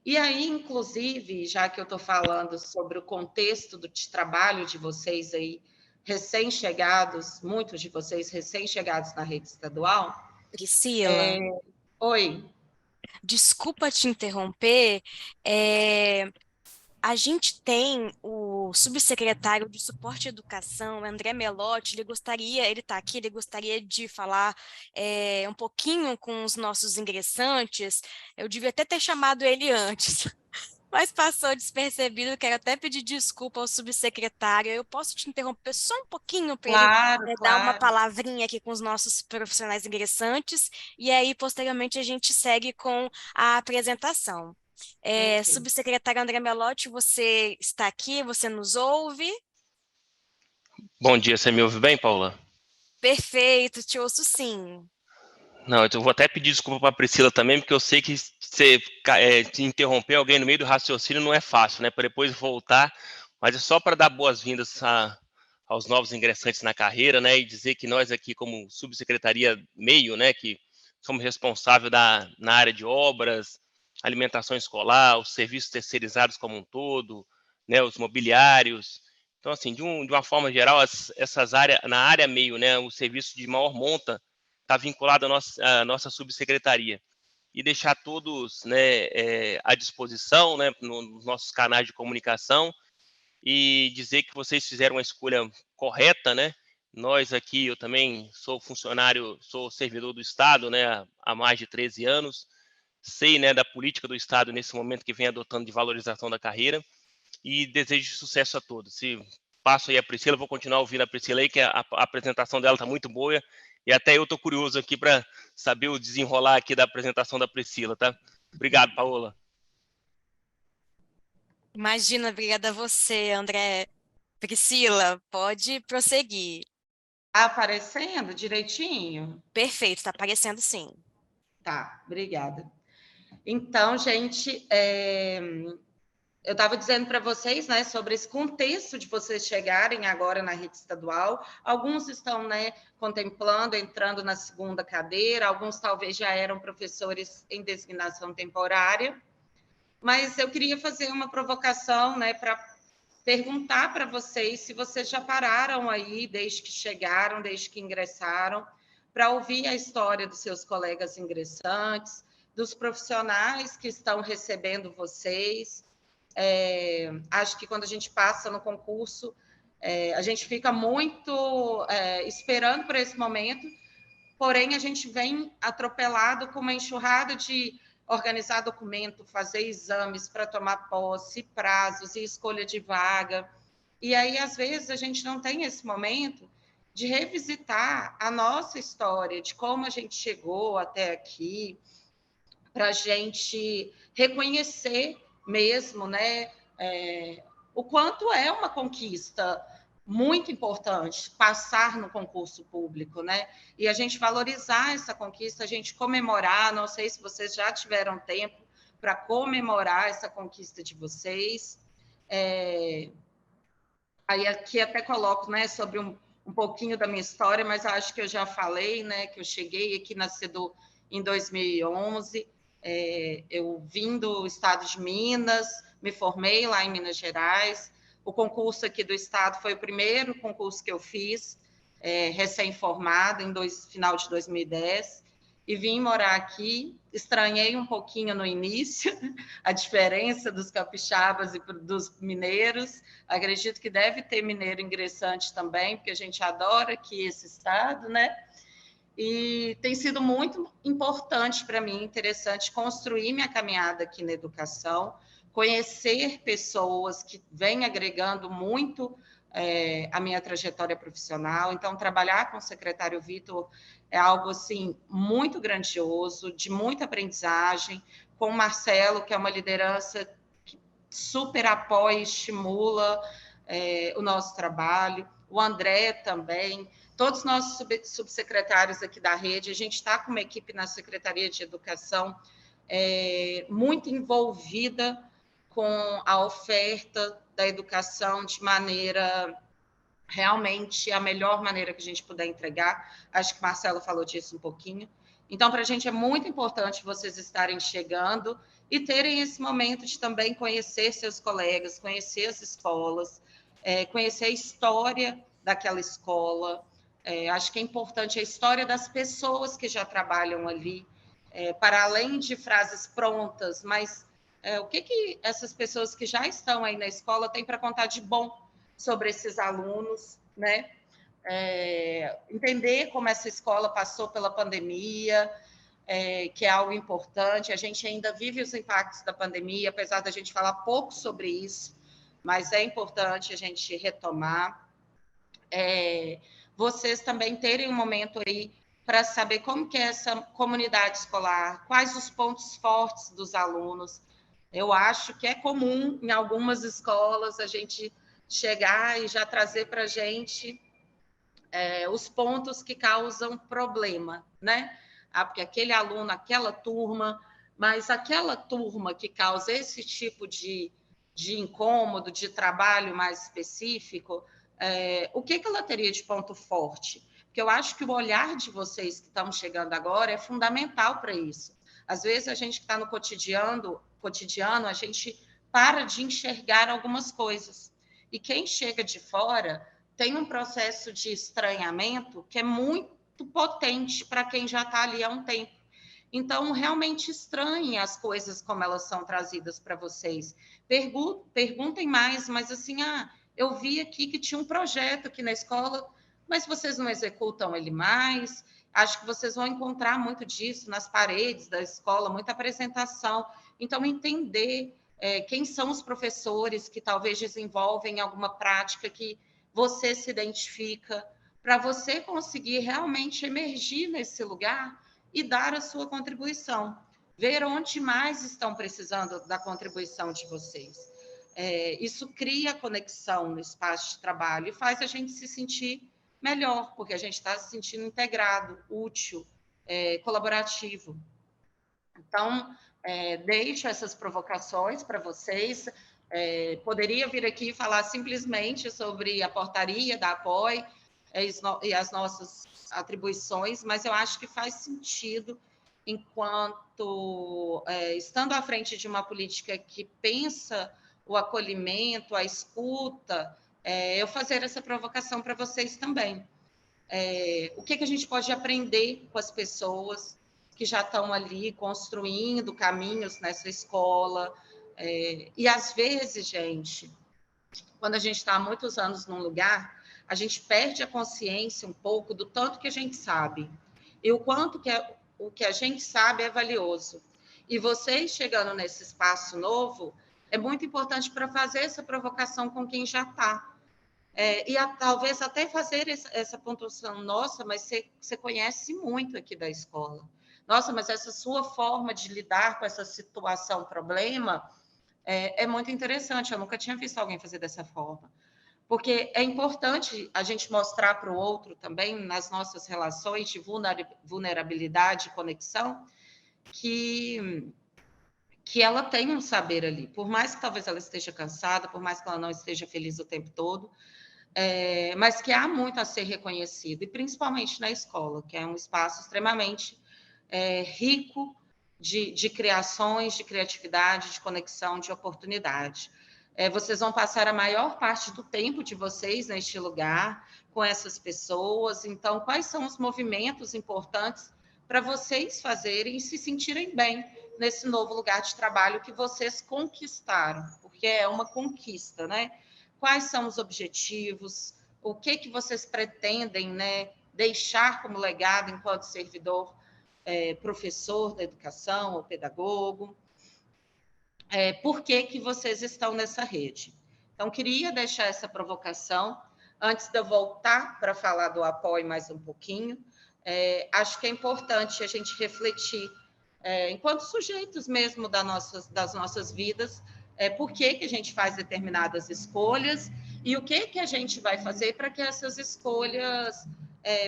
E aí, inclusive, já que eu estou falando sobre o contexto de trabalho de vocês aí, recém-chegados, muitos de vocês recém-chegados na rede estadual. Priscila, Oi. Desculpa te interromper, a gente tem o subsecretário de Suporte à Educação, André Melotti, ele está aqui, ele gostaria de falar um pouquinho com os nossos ingressantes. Eu devia até ter chamado ele antes, mas passou despercebido. Quero até pedir desculpa ao subsecretário. Eu posso te interromper só um pouquinho para ele dar uma palavrinha aqui com os nossos profissionais ingressantes, e aí, posteriormente, a gente segue com a apresentação. Subsecretário André Melotti, você está aqui, você nos ouve? Bom dia, você me ouve bem, Paula? Perfeito, te ouço sim. Não, eu vou até pedir desculpa para a Priscila também, porque eu sei que você interromper alguém no meio do raciocínio não é fácil, né? Para depois voltar, mas é só para dar boas-vindas aos novos ingressantes na carreira, né, e dizer que nós aqui, como subsecretaria meio, né, que somos responsáveis na área de obras, alimentação escolar, os serviços terceirizados como um todo, né, os mobiliários. Então, assim, de uma forma geral, essas áreas, na área meio, né, o serviço de maior monta está vinculado à nossa subsecretaria. E deixar todos, né, à disposição, né, nos nossos canais de comunicação, e dizer que vocês fizeram uma escolha correta, né? Nós aqui, eu também sou funcionário, sou servidor do Estado, né, há mais de 13 anos, sei, né, da política do Estado nesse momento que vem adotando de valorização da carreira, e desejo sucesso a todos. Se passo aí a Priscila, vou continuar ouvindo a Priscila aí, que a apresentação dela está muito boa, e até eu estou curioso aqui para saber o desenrolar aqui da apresentação da Priscila, tá? Obrigado, Paola. Imagina, obrigada a você, André. Priscila, pode prosseguir. Tá aparecendo direitinho? Perfeito, está aparecendo sim. Tá, obrigada. Então, gente, eu estava dizendo para vocês, né, sobre esse contexto de vocês chegarem agora na rede estadual. Alguns estão, né, contemplando, entrando na segunda cadeira, alguns talvez já eram professores em designação temporária. Mas eu queria fazer uma provocação, né, para perguntar para vocês se vocês já pararam aí, desde que chegaram, desde que ingressaram, para ouvir a história dos seus colegas ingressantes, dos profissionais que estão recebendo vocês. Acho que quando a gente passa no concurso, a gente fica muito esperando por esse momento, porém a gente vem atropelado com uma enxurrada de organizar documento, fazer exames para tomar posse, prazos e escolha de vaga. E aí, às vezes, a gente não tem esse momento de revisitar a nossa história, de como a gente chegou até aqui, para a gente reconhecer mesmo, né, o quanto é uma conquista muito importante passar no concurso público, né? E a gente valorizar essa conquista, a gente comemorar. Não sei se vocês já tiveram tempo para comemorar essa conquista de vocês. Aí aqui até coloco, né, sobre um pouquinho da minha história, mas acho que eu já falei, né, que eu cheguei aqui na CEDU em 2011. Eu vim do estado de Minas, me formei lá em Minas Gerais. O concurso aqui do estado foi o primeiro concurso que eu fiz, recém-formada, final de 2010, e vim morar aqui. Estranhei um pouquinho no início a diferença dos capixabas e dos mineiros. Acredito que deve ter mineiro ingressante também, porque a gente adora aqui esse estado, né? E tem sido muito importante para mim, interessante, construir minha caminhada aqui na educação, conhecer pessoas que vêm agregando muito a minha trajetória profissional. Então, trabalhar com o secretário Vitor é algo assim muito grandioso, de muita aprendizagem, com o Marcelo, que é uma liderança que super apoia e estimula o nosso trabalho, o André também, todos nós subsecretários aqui da rede. A gente está com uma equipe na Secretaria de Educação muito envolvida com a oferta da educação de maneira realmente a melhor maneira que a gente puder entregar. Acho que o Marcelo falou disso um pouquinho. Então, para a gente é muito importante vocês estarem chegando e terem esse momento de também conhecer seus colegas, conhecer as escolas, conhecer a história daquela escola. Acho que é importante a história das pessoas que já trabalham ali, para além de frases prontas, mas o que essas pessoas que já estão aí na escola têm para contar de bom sobre esses alunos, né? Entender como essa escola passou pela pandemia, que é algo importante. A gente ainda vive os impactos da pandemia, apesar da gente falar pouco sobre isso, mas é importante a gente retomar. Vocês também terem um momento aí para saber como que é essa comunidade escolar, quais os pontos fortes dos alunos. Eu acho que é comum em algumas escolas a gente chegar e já trazer para a gente os pontos que causam problema, né? Porque aquele aluno, aquela turma, mas aquela turma que causa esse tipo de incômodo, de trabalho mais específico, o que ela teria de ponto forte? Porque eu acho que o olhar de vocês que estão chegando agora é fundamental para isso. Às vezes, a gente que está no cotidiano, a gente para de enxergar algumas coisas. E quem chega de fora tem um processo de estranhamento que é muito potente para quem já está ali há um tempo. Então, realmente estranhem as coisas como elas são trazidas para vocês. Perguntem mais, mas assim, eu vi aqui que tinha um projeto aqui na escola, mas vocês não executam ele mais. Acho que vocês vão encontrar muito disso nas paredes da escola, muita apresentação. Então, entender quem são os professores que talvez desenvolvem alguma prática que você se identifica, para você conseguir realmente emergir nesse lugar e dar a sua contribuição. Ver onde mais estão precisando da contribuição de vocês. Isso cria conexão no espaço de trabalho e faz a gente se sentir melhor, porque a gente está se sentindo integrado, útil, colaborativo. Então, deixo essas provocações para vocês. Poderia vir aqui falar simplesmente sobre a portaria da APOI e as nossas atribuições, mas eu acho que faz sentido, enquanto estando à frente de uma política que pensa o acolhimento, a escuta, eu fazer essa provocação para vocês também. O que a gente pode aprender com as pessoas que já estão ali construindo caminhos nessa escola. E, às vezes, gente, quando a gente está há muitos anos num lugar, a gente perde a consciência um pouco do tanto que a gente sabe e o quanto que o que a gente sabe é valioso. E vocês chegando nesse espaço novo, é muito importante para fazer essa provocação com quem já está. Talvez até fazer essa pontuação, nossa, mas você conhece muito aqui da escola. Nossa, mas essa sua forma de lidar com essa situação, problema, é muito interessante. Eu nunca tinha visto alguém fazer dessa forma. Porque é importante a gente mostrar para o outro também, nas nossas relações de vulnerabilidade e conexão, que ela tem um saber ali. Por mais que talvez ela esteja cansada, por mais que ela não esteja feliz o tempo todo, mas que há muito a ser reconhecido, e principalmente na escola, que é um espaço extremamente rico de criações, de criatividade, de conexão, de oportunidade. Vocês vão passar a maior parte do tempo de vocês neste lugar, com essas pessoas. Então, quais são os movimentos importantes para vocês fazerem e se sentirem bem nesse novo lugar de trabalho que vocês conquistaram? Porque é uma conquista, né? Quais são os objetivos? O que vocês pretendem, né, deixar como legado enquanto servidor, professor da educação ou pedagogo? Por que vocês estão nessa rede? Então, queria deixar essa provocação, antes de eu voltar para falar do apoio mais um pouquinho. Acho que é importante a gente refletir, enquanto sujeitos mesmo das nossas vidas, por que a gente faz determinadas escolhas e o que a gente vai fazer para que essas escolhas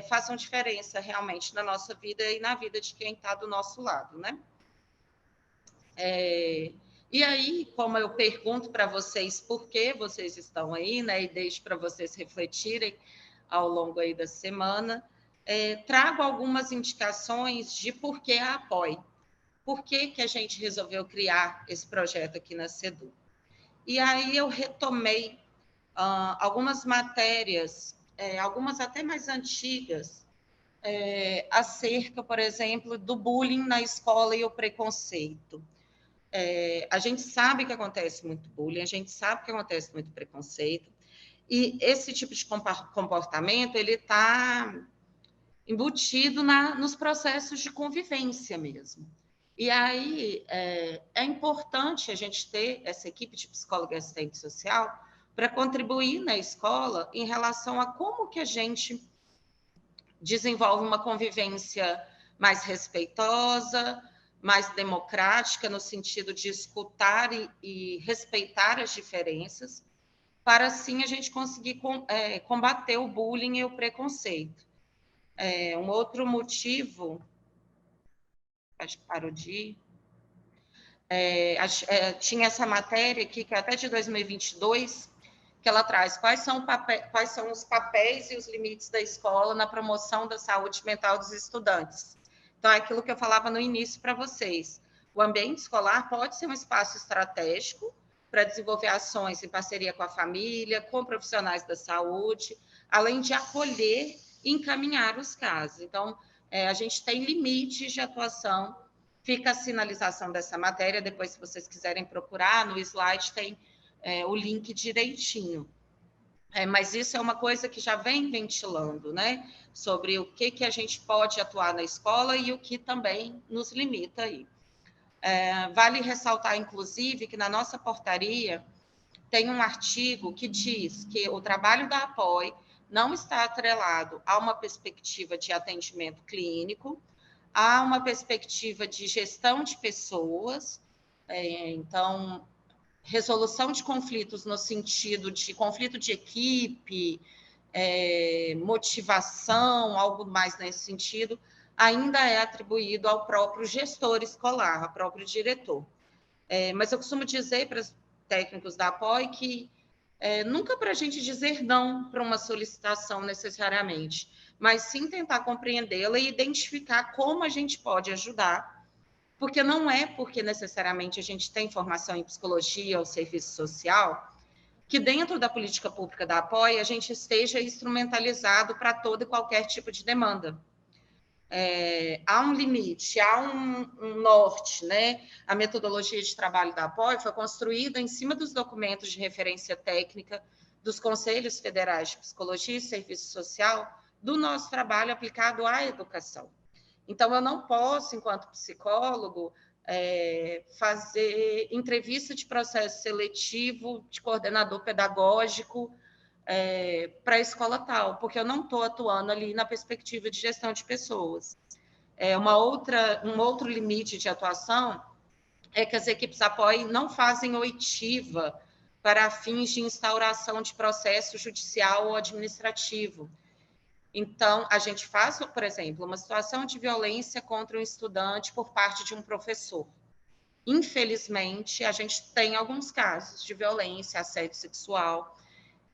façam diferença realmente na nossa vida e na vida de quem está do nosso lado, né? E aí, como eu pergunto para vocês por que vocês estão aí, né, e deixo para vocês refletirem ao longo aí da semana, trago algumas indicações de por que a APOI. Por que a gente resolveu criar esse projeto aqui na CEDU? E aí eu retomei algumas matérias, algumas até mais antigas, acerca, por exemplo, do bullying na escola e o preconceito. A gente sabe que acontece muito bullying, a gente sabe que acontece muito preconceito, e esse tipo de comportamento ele está embutido nos processos de convivência mesmo. E aí é importante a gente ter essa equipe de psicóloga e assistente social para contribuir na escola em relação a como que a gente desenvolve uma convivência mais respeitosa, mais democrática, no sentido de escutar e respeitar as diferenças, para assim a gente conseguir combater o bullying e o preconceito. Um outro motivo, acho que parou de ir, tinha essa matéria aqui, que é até de 2022, que ela traz quais são os papéis e os limites da escola na promoção da saúde mental dos estudantes. Então, é aquilo que eu falava no início para vocês. O ambiente escolar pode ser um espaço estratégico para desenvolver ações em parceria com a família, com profissionais da saúde, além de acolher e encaminhar os casos. Então, a gente tem limites de atuação. Fica a sinalização dessa matéria, depois, se vocês quiserem procurar, no slide tem o link direitinho. Mas isso é uma coisa que já vem ventilando, né? Sobre o que a gente pode atuar na escola e o que também nos limita aí. Vale ressaltar, inclusive, que na nossa portaria tem um artigo que diz que o trabalho da APOI não está atrelado a uma perspectiva de atendimento clínico, a uma perspectiva de gestão de pessoas, então, resolução de conflitos no sentido de conflito de equipe, motivação, algo mais nesse sentido, ainda é atribuído ao próprio gestor escolar, ao próprio diretor. Mas eu costumo dizer para os técnicos da APOI que nunca para a gente dizer não para uma solicitação necessariamente, mas sim tentar compreendê-la e identificar como a gente pode ajudar, porque não é porque necessariamente a gente tem formação em psicologia ou serviço social que dentro da política pública da APOI a gente esteja instrumentalizado para todo e qualquer tipo de demanda. Há um limite, há um norte, né? A metodologia de trabalho da APOI foi construída em cima dos documentos de referência técnica dos Conselhos Federais de Psicologia e Serviço Social do nosso trabalho aplicado à educação. Então, eu não posso, enquanto psicólogo, fazer entrevista de processo seletivo de coordenador pedagógico para a escola tal, porque eu não estou atuando ali na perspectiva de gestão de pessoas. Um outro limite de atuação é que as equipes APOI não fazem oitiva para fins de instauração de processo judicial ou administrativo. Então, a gente faz, por exemplo, uma situação de violência contra um estudante por parte de um professor. Infelizmente, a gente tem alguns casos de violência, assédio sexual,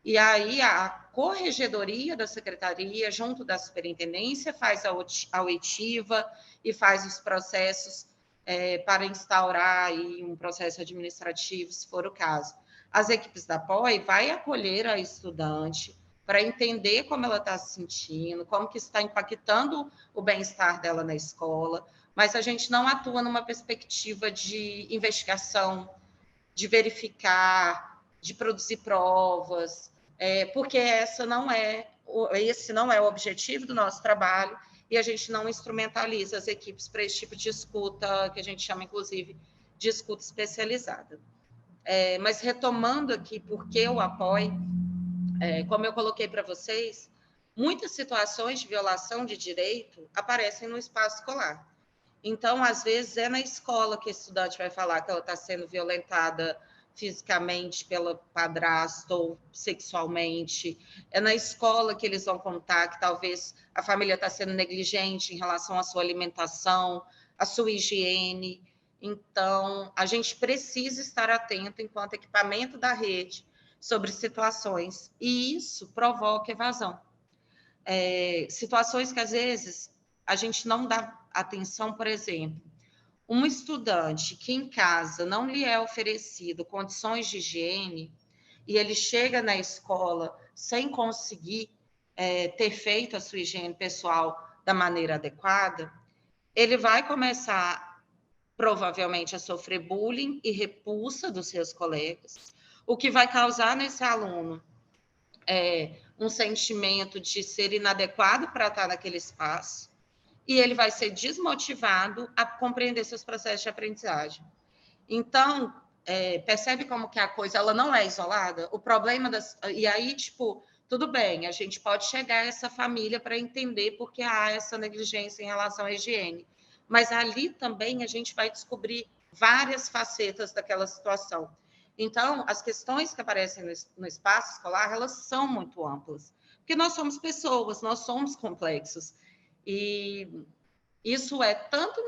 e aí a corregedoria da secretaria, junto da superintendência, faz a oitiva e faz os processos para instaurar aí um processo administrativo, se for o caso. As equipes da APOI vai acolher a estudante para entender como ela está se sentindo, como que está impactando o bem-estar dela na escola, mas a gente não atua numa perspectiva de investigação, de verificar, de produzir provas, porque esse não é o objetivo do nosso trabalho, e a gente não instrumentaliza as equipes para esse tipo de escuta, que a gente chama, inclusive, de escuta especializada. Mas retomando aqui, por que eu apoio, como eu coloquei para vocês, muitas situações de violação de direito aparecem no espaço escolar. Então, às vezes, é na escola que a estudante vai falar que ela está sendo violentada fisicamente pelo padrasto ou sexualmente. É na escola que eles vão contar que talvez a família está sendo negligente em relação à sua alimentação, à sua higiene. Então, a gente precisa estar atento, enquanto equipamento da rede, sobre situações, e isso provoca evasão. Situações que, às vezes, a gente não dá atenção, por exemplo, um estudante que em casa não lhe é oferecido condições de higiene e ele chega na escola sem conseguir ter feito a sua higiene pessoal da maneira adequada, ele vai começar, provavelmente, a sofrer bullying e repulsa dos seus colegas, o que vai causar nesse aluno um sentimento de ser inadequado para estar naquele espaço, e ele vai ser desmotivado a compreender seus processos de aprendizagem. Então, percebe como que a coisa ela não é isolada? O problema e aí, tipo, tudo bem, a gente pode chegar a essa família para entender por que há essa negligência em relação à higiene, mas ali também a gente vai descobrir várias facetas daquela situação. Então, as questões que aparecem no espaço escolar, elas são muito amplas, porque nós somos pessoas, nós somos complexos, e isso é tanto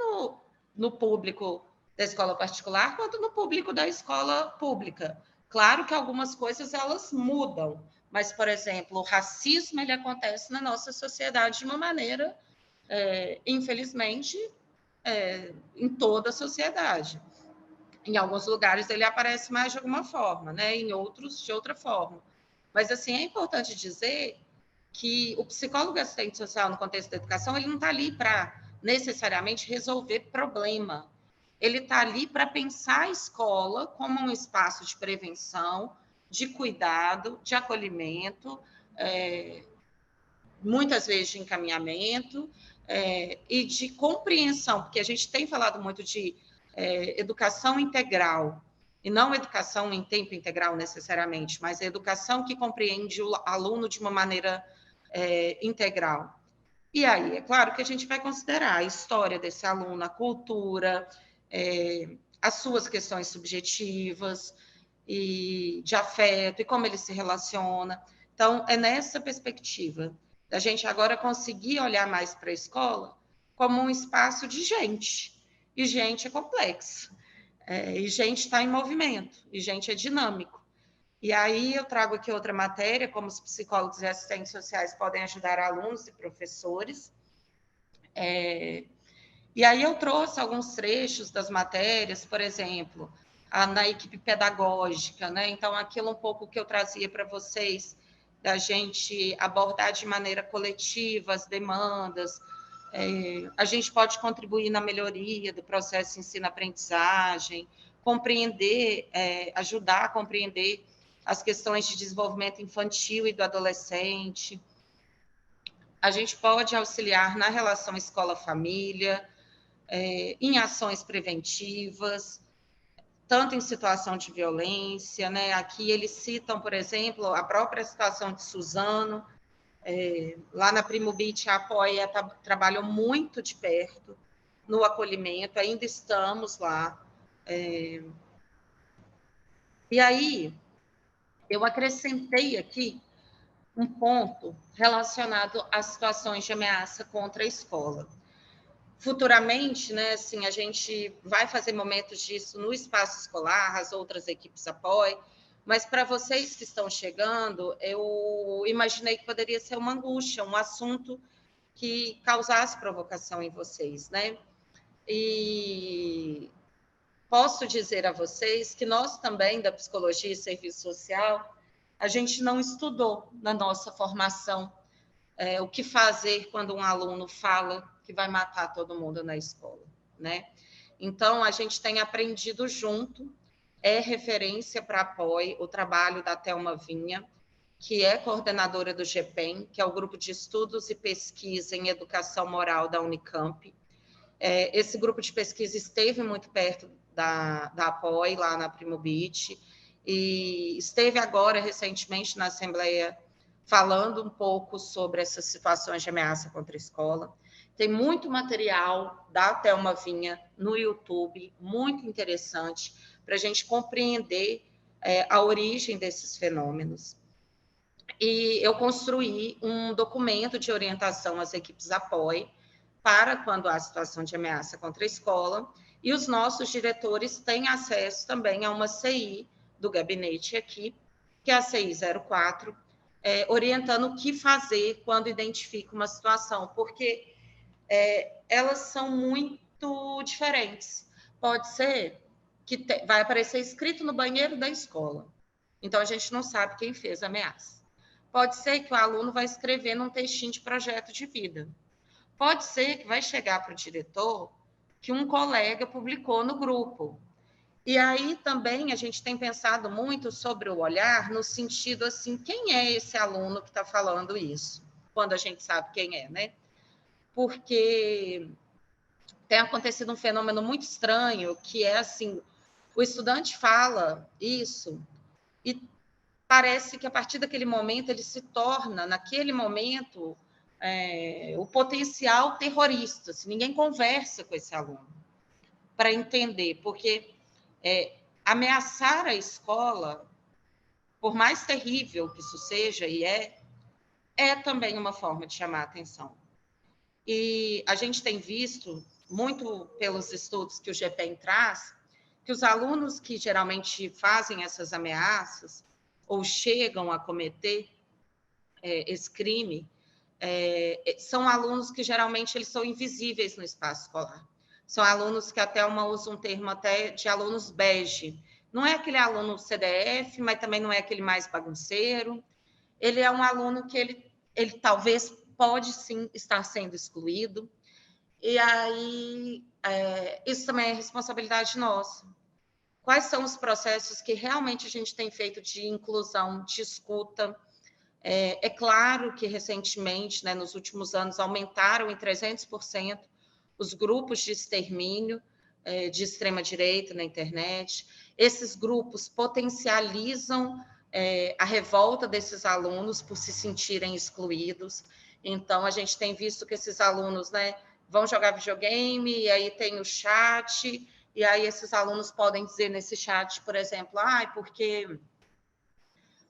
no público da escola particular quanto no público da escola pública. Claro que algumas coisas elas mudam, mas, por exemplo, o racismo ele acontece na nossa sociedade de uma maneira, infelizmente, em toda a sociedade. Em alguns lugares ele aparece mais de alguma forma, né? Em outros de outra forma. Mas assim é importante dizer que o psicólogo assistente social no contexto da educação ele não está ali para necessariamente resolver problema. Ele está ali para pensar a escola como um espaço de prevenção, de cuidado, de acolhimento, muitas vezes de encaminhamento e de compreensão, porque a gente tem falado muito de educação integral, e não educação em tempo integral necessariamente, mas a educação que compreende o aluno de uma maneira integral. E aí, é claro que a gente vai considerar a história desse aluno, a cultura, as suas questões subjetivas e de afeto e como ele se relaciona. Então, é nessa perspectiva da gente agora conseguir olhar mais para a escola como um espaço de gente. E gente é complexo. E gente está em movimento. E gente é dinâmico. E aí eu trago aqui outra matéria, como os psicólogos e assistentes sociais podem ajudar alunos e professores. E aí eu trouxe alguns trechos das matérias, por exemplo, na equipe pedagógica, né? Então, aquilo um pouco que eu trazia para vocês, da gente abordar de maneira coletiva as demandas, a gente pode contribuir na melhoria do processo de ensino-aprendizagem, compreender, ajudar a compreender as questões de desenvolvimento infantil e do adolescente. A gente pode auxiliar na relação escola-família, em ações preventivas, tanto em situação de violência, né? Aqui eles citam, por exemplo, a própria situação de Suzano, lá na Primo Beach, a Apoia trabalhou muito de perto no acolhimento, ainda estamos lá. E aí, eu acrescentei aqui um ponto relacionado às situações de ameaça contra a escola. Futuramente, né, assim, a gente vai fazer momentos disso no espaço escolar, as outras equipes apoiam, mas para vocês que estão chegando, eu imaginei que poderia ser uma angústia, um assunto que causasse provocação em vocês, né? E posso dizer a vocês que nós também, da Psicologia e Serviço Social, a gente não estudou na nossa formação o que fazer quando um aluno fala que vai matar todo mundo na escola, né? Então, a gente tem aprendido junto, é referência para apoio o trabalho da Thelma Vinha, que é coordenadora do GPEM, que é o Grupo de Estudos e Pesquisa em Educação Moral da Unicamp. Esse grupo de pesquisa esteve muito perto da APOI, lá na Primo Beach, e esteve agora, recentemente, na Assembleia, falando um pouco sobre essas situações de ameaça contra a escola. Tem muito material da Thelma Vinha no YouTube, muito interessante, para a gente compreender a origem desses fenômenos. E eu construí um documento de orientação às equipes APOI para quando há situação de ameaça contra a escola, e os nossos diretores têm acesso também a uma CI do gabinete aqui, que é a CI 04, orientando o que fazer quando identifica uma situação, porque elas são muito diferentes. Pode ser que vai aparecer escrito no banheiro da escola, então a gente não sabe quem fez a ameaça. Pode ser que o aluno vai escrever num textinho de projeto de vida. Pode ser que vai chegar para o diretor que um colega publicou no grupo. E aí também a gente tem pensado muito sobre o olhar no sentido assim, quem é esse aluno que está falando isso? Quando a gente sabe quem é, né? Porque tem acontecido um fenômeno muito estranho, que é assim, o estudante fala isso e parece que a partir daquele momento ele se torna, naquele momento, o potencial terrorista. Assim, ninguém conversa com esse aluno para entender, porque ameaçar a escola, por mais terrível que isso seja, e é também uma forma de chamar a atenção. E a gente tem visto, muito pelos estudos que o GPEM traz, que os alunos que geralmente fazem essas ameaças ou chegam a cometer esse crime, são alunos que geralmente eles são invisíveis no espaço escolar. São alunos que até uma usa um termo até de alunos bege. Não é aquele aluno CDF, mas também não é aquele mais bagunceiro. Ele é um aluno que ele talvez pode sim estar sendo excluído. E aí, isso também é responsabilidade nossa. Quais são os processos que realmente a gente tem feito de inclusão, de escuta? É claro que recentemente, né, nos últimos anos, aumentaram em 300% os grupos de extermínio de extrema-direita na internet. Esses grupos potencializam a revolta desses alunos por se sentirem excluídos. Então, a gente tem visto que esses alunos, né, vão jogar videogame, e aí tem o chat, e aí esses alunos podem dizer nesse chat, por exemplo, porque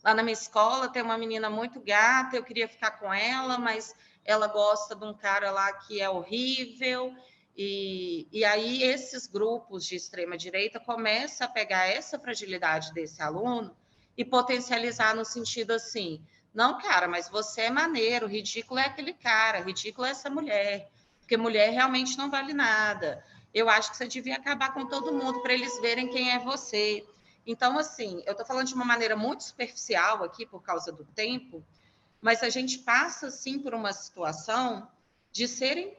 lá na minha escola tem uma menina muito gata, eu queria ficar com ela, mas ela gosta de um cara lá que é horrível. E aí esses grupos de extrema-direita começam a pegar essa fragilidade desse aluno e potencializar no sentido assim, não, cara, mas você é maneiro, ridículo é aquele cara, ridículo é essa mulher, porque mulher realmente não vale nada. Eu acho que você devia acabar com todo mundo para eles verem quem é você. Então, assim, eu estou falando de uma maneira muito superficial aqui por causa do tempo, mas a gente passa, sim, por uma situação de serem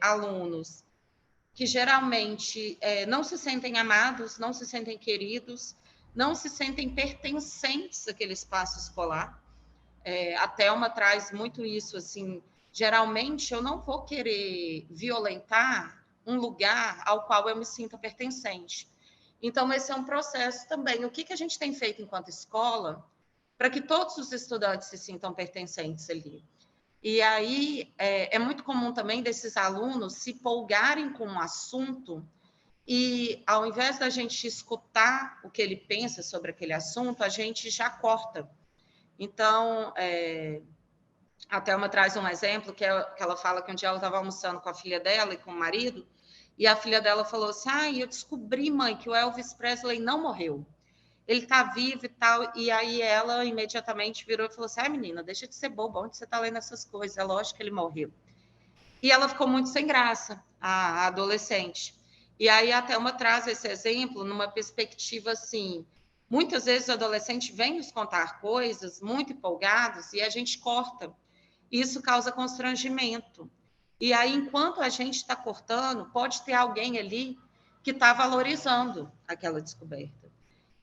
alunos que geralmente não se sentem amados, não se sentem queridos, não se sentem pertencentes àquele espaço escolar. A Thelma traz muito isso, assim, geralmente eu não vou querer violentar um lugar ao qual eu me sinta pertencente. Então, esse é um processo também. O que a gente tem feito enquanto escola para que todos os estudantes se sintam pertencentes ali? E aí, é muito comum também desses alunos se polgarem com um assunto e, ao invés da gente escutar o que ele pensa sobre aquele assunto, a gente já corta. Então, a Thelma traz um exemplo que ela fala que um dia ela estava almoçando com a filha dela e com o marido, e a filha dela falou assim, eu descobri, mãe, que o Elvis Presley não morreu. Ele está vivo e tal. E aí ela imediatamente virou e falou assim, menina, deixa de ser boba, onde você está lendo essas coisas? É lógico que ele morreu. E ela ficou muito sem graça, a adolescente. E aí a Thelma traz esse exemplo numa perspectiva assim, muitas vezes o adolescente vem nos contar coisas muito empolgados e a gente corta. Isso causa constrangimento. E aí, enquanto a gente está cortando, pode ter alguém ali que está valorizando aquela descoberta.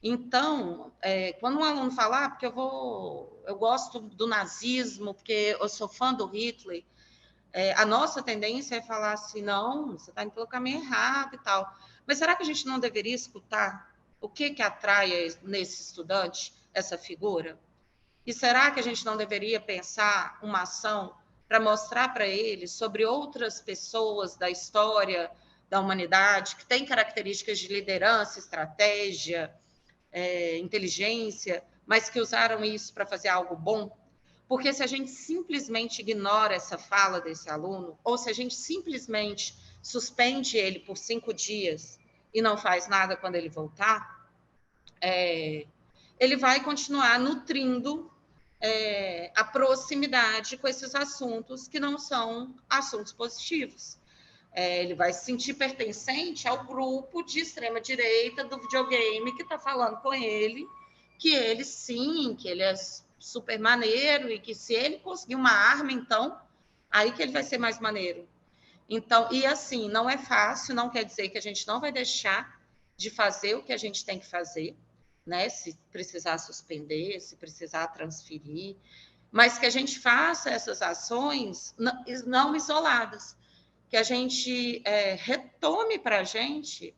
Então, quando um aluno fala, porque eu gosto do nazismo, porque eu sou fã do Hitler, a nossa tendência é falar assim, não, você está indo pelo caminho errado e tal. Mas será que a gente não deveria escutar o que atrai nesse estudante essa figura? E será que a gente não deveria pensar uma ação para mostrar para ele sobre outras pessoas da história da humanidade que têm características de liderança, estratégia, inteligência, mas que usaram isso para fazer algo bom? Porque se a gente simplesmente ignora essa fala desse aluno, ou se a gente simplesmente suspende ele por 5 dias e não faz nada quando ele voltar, ele vai continuar nutrindo a proximidade com esses assuntos que não são assuntos positivos. Ele vai se sentir pertencente ao grupo de extrema-direita do videogame que está falando com ele, que ele sim, que ele é super maneiro e que se ele conseguir uma arma, então, aí que ele vai ser mais maneiro. Então, e assim, não é fácil, não quer dizer que a gente não vai deixar de fazer o que a gente tem que fazer, né? Se precisar suspender, se precisar transferir, mas que a gente faça essas ações não isoladas, que a gente retome para a gente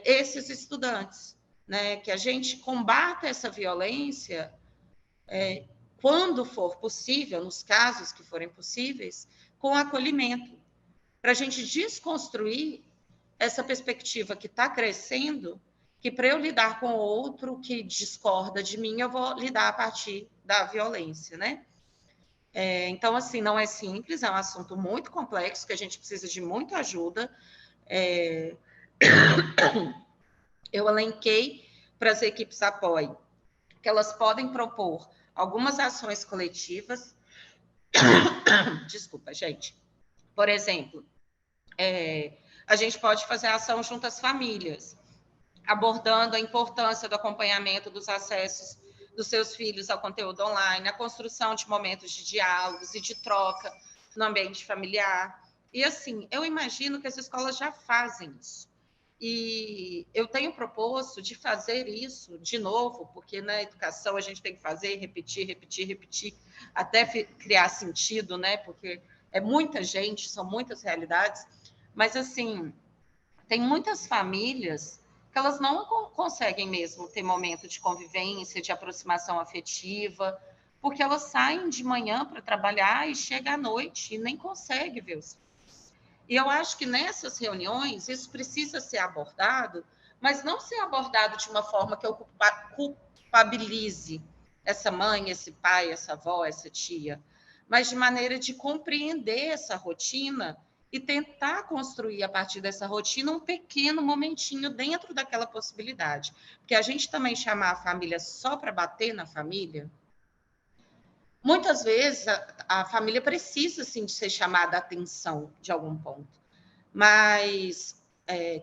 esses estudantes, né? Que a gente combata essa violência quando for possível, nos casos que forem possíveis, com acolhimento, para a gente desconstruir essa perspectiva que está crescendo, que para eu lidar com o outro que discorda de mim, eu vou lidar a partir da violência, né? Então, assim, não é simples, é um assunto muito complexo, que a gente precisa de muita ajuda. eu elenquei para as equipes apoio, que elas podem propor algumas ações coletivas. Desculpa, gente. Por exemplo, a gente pode fazer ação junto às famílias, abordando a importância do acompanhamento dos acessos dos seus filhos ao conteúdo online, a construção de momentos de diálogos e de troca no ambiente familiar. E, assim, eu imagino que as escolas já fazem isso. E eu tenho proposto de fazer isso de novo, porque na educação a gente tem que fazer, repetir, repetir, repetir, até criar sentido, né? Porque é muita gente, são muitas realidades, mas, assim, tem muitas famílias que elas não conseguem mesmo ter momento de convivência, de aproximação afetiva, porque elas saem de manhã para trabalhar e chegam à noite e nem conseguem ver os filhos. E eu acho que nessas reuniões isso precisa ser abordado, mas não ser abordado de uma forma que eu culpabilize essa mãe, esse pai, essa avó, essa tia, mas de maneira de compreender essa rotina e tentar construir, a partir dessa rotina, um pequeno momentinho dentro daquela possibilidade. Porque a gente também chamar a família só para bater na família, muitas vezes a família precisa, sim, de ser chamada a atenção de algum ponto. Mas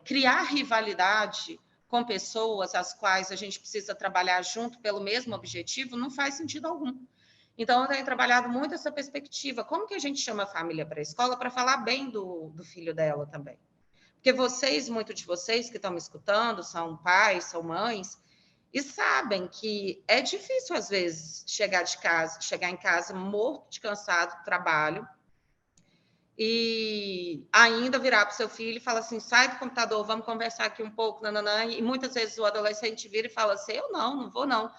criar rivalidade com pessoas às quais a gente precisa trabalhar junto pelo mesmo objetivo não faz sentido algum. Então, eu tenho trabalhado muito essa perspectiva. Como que a gente chama a família para a escola para falar bem do filho dela também? Porque vocês, muitos de vocês que estão me escutando, são pais, são mães, e sabem que é difícil, às vezes, chegar em casa morto de cansado do trabalho, e ainda virar para o seu filho e falar assim, sai do computador, vamos conversar aqui um pouco, nananã, e muitas vezes o adolescente vira e fala assim, eu não vou não.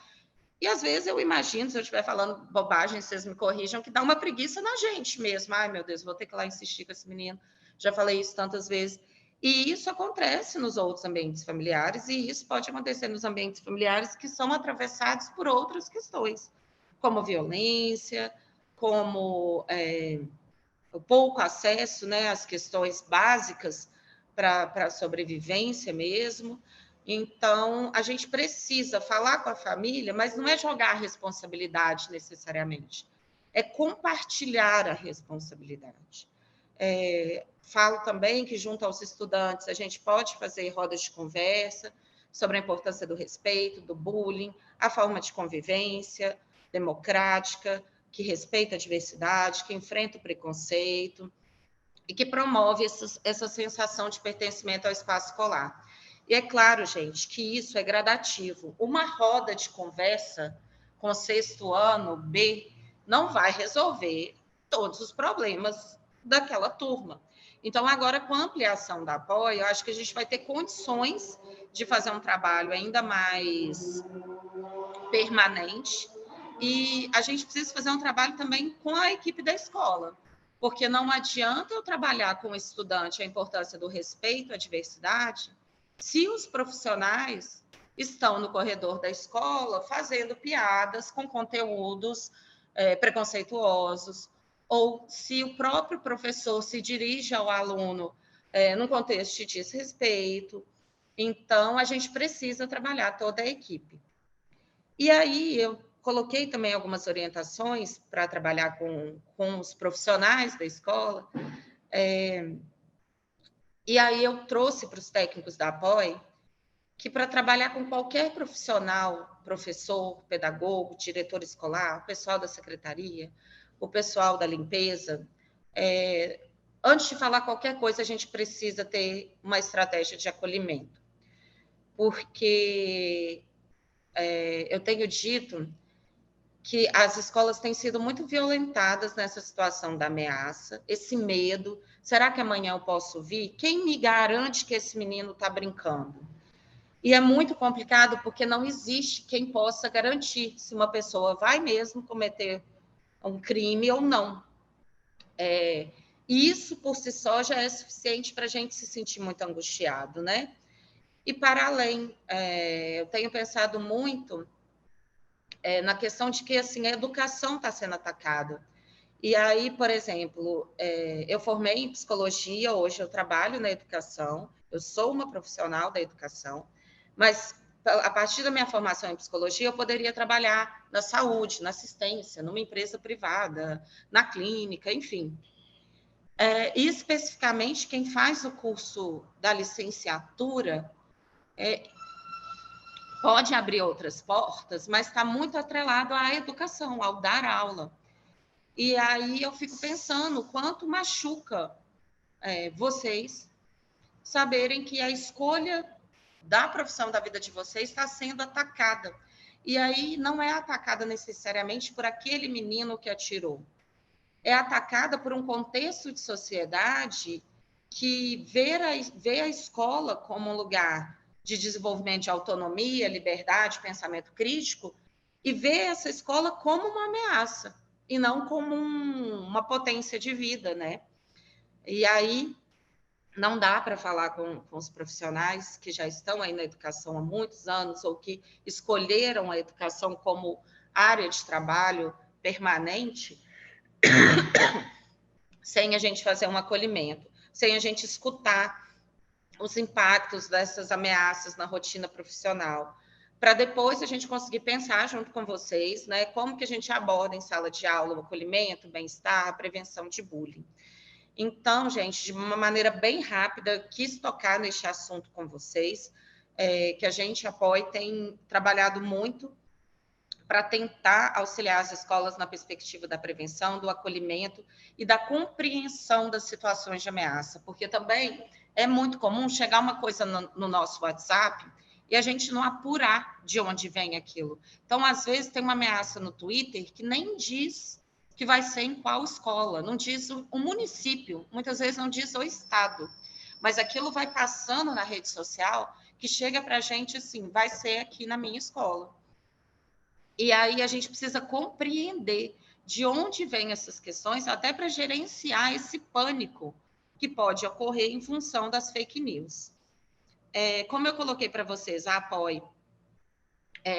E às vezes eu imagino, se eu estiver falando bobagem, vocês me corrijam, que dá uma preguiça na gente mesmo. Ai, meu Deus, vou ter que ir lá insistir com esse menino. Já falei isso tantas vezes. E isso acontece nos outros ambientes familiares, e isso pode acontecer nos ambientes familiares que são atravessados por outras questões, como violência, como o pouco acesso, né, às questões básicas para a sobrevivência mesmo. Então, a gente precisa falar com a família, mas não é jogar a responsabilidade necessariamente, é compartilhar a responsabilidade. Falo também que, junto aos estudantes, a gente pode fazer rodas de conversa sobre a importância do respeito, do bullying, a forma de convivência democrática, que respeita a diversidade, que enfrenta o preconceito e que promove essa sensação de pertencimento ao espaço escolar. E é claro, gente, que isso é gradativo. Uma roda de conversa com o sexto ano B não vai resolver todos os problemas daquela turma. Então, agora, com a ampliação da apoio, eu acho que a gente vai ter condições de fazer um trabalho ainda mais permanente, e a gente precisa fazer um trabalho também com a equipe da escola, porque não adianta eu trabalhar com o estudante a importância do respeito à diversidade se os profissionais estão no corredor da escola fazendo piadas com conteúdos preconceituosos, ou se o próprio professor se dirige ao aluno num contexto de desrespeito. Então, a gente precisa trabalhar toda a equipe. E aí, eu coloquei também algumas orientações para trabalhar com os profissionais da escola, e aí eu trouxe para os técnicos da APOI que, para trabalhar com qualquer profissional, professor, pedagogo, diretor escolar, o pessoal da secretaria, o pessoal da limpeza, antes de falar qualquer coisa, a gente precisa ter uma estratégia de acolhimento. Porque eu tenho dito que as escolas têm sido muito violentadas nessa situação da ameaça, esse medo. Será que amanhã eu posso vir? Quem me garante que esse menino está brincando? E é muito complicado porque não existe quem possa garantir se uma pessoa vai mesmo cometer um crime ou não. E isso, por si só, já é suficiente para a gente se sentir muito angustiado, né? E, para além, eu tenho pensado muito na questão de que, assim, a educação está sendo atacada. E aí, por exemplo, eu formei em psicologia, hoje eu trabalho na educação, eu sou uma profissional da educação, Mas, a partir da minha formação em psicologia, eu poderia trabalhar na saúde, na assistência, numa empresa privada, na clínica, enfim. E, especificamente, quem faz o curso da licenciatura pode abrir outras portas, mas está muito atrelado à educação, ao dar aula. E aí eu fico pensando o quanto machuca vocês saberem que a escolha da profissão da vida de vocês está sendo atacada. E aí não é atacada necessariamente por aquele menino que atirou. É atacada por um contexto de sociedade que vê a escola como um lugar de desenvolvimento de autonomia, liberdade, pensamento crítico, e vê essa escola como uma ameaça, e não como uma potência de vida, né? E aí não dá para falar com os profissionais que já estão aí na educação há muitos anos ou que escolheram a educação como área de trabalho permanente sem a gente fazer um acolhimento, sem a gente escutar os impactos dessas ameaças na rotina profissional, para depois a gente conseguir pensar junto com vocês, né, como que a gente aborda em sala de aula o acolhimento, o bem-estar, a prevenção de bullying. Então, gente, de uma maneira bem rápida, quis tocar neste assunto com vocês, que a gente apoia, tem trabalhado muito para tentar auxiliar as escolas na perspectiva da prevenção, do acolhimento e da compreensão das situações de ameaça, porque também é muito comum chegar uma coisa no nosso WhatsApp e a gente não apurar de onde vem aquilo. Então, às vezes, tem uma ameaça no Twitter que nem diz que vai ser em qual escola, não diz o município, muitas vezes não diz o estado, mas aquilo vai passando na rede social que chega para a gente assim, vai ser aqui na minha escola. E aí a gente precisa compreender de onde vêm essas questões, até para gerenciar esse pânico que pode ocorrer em função das fake news. Como eu coloquei para vocês, a APOI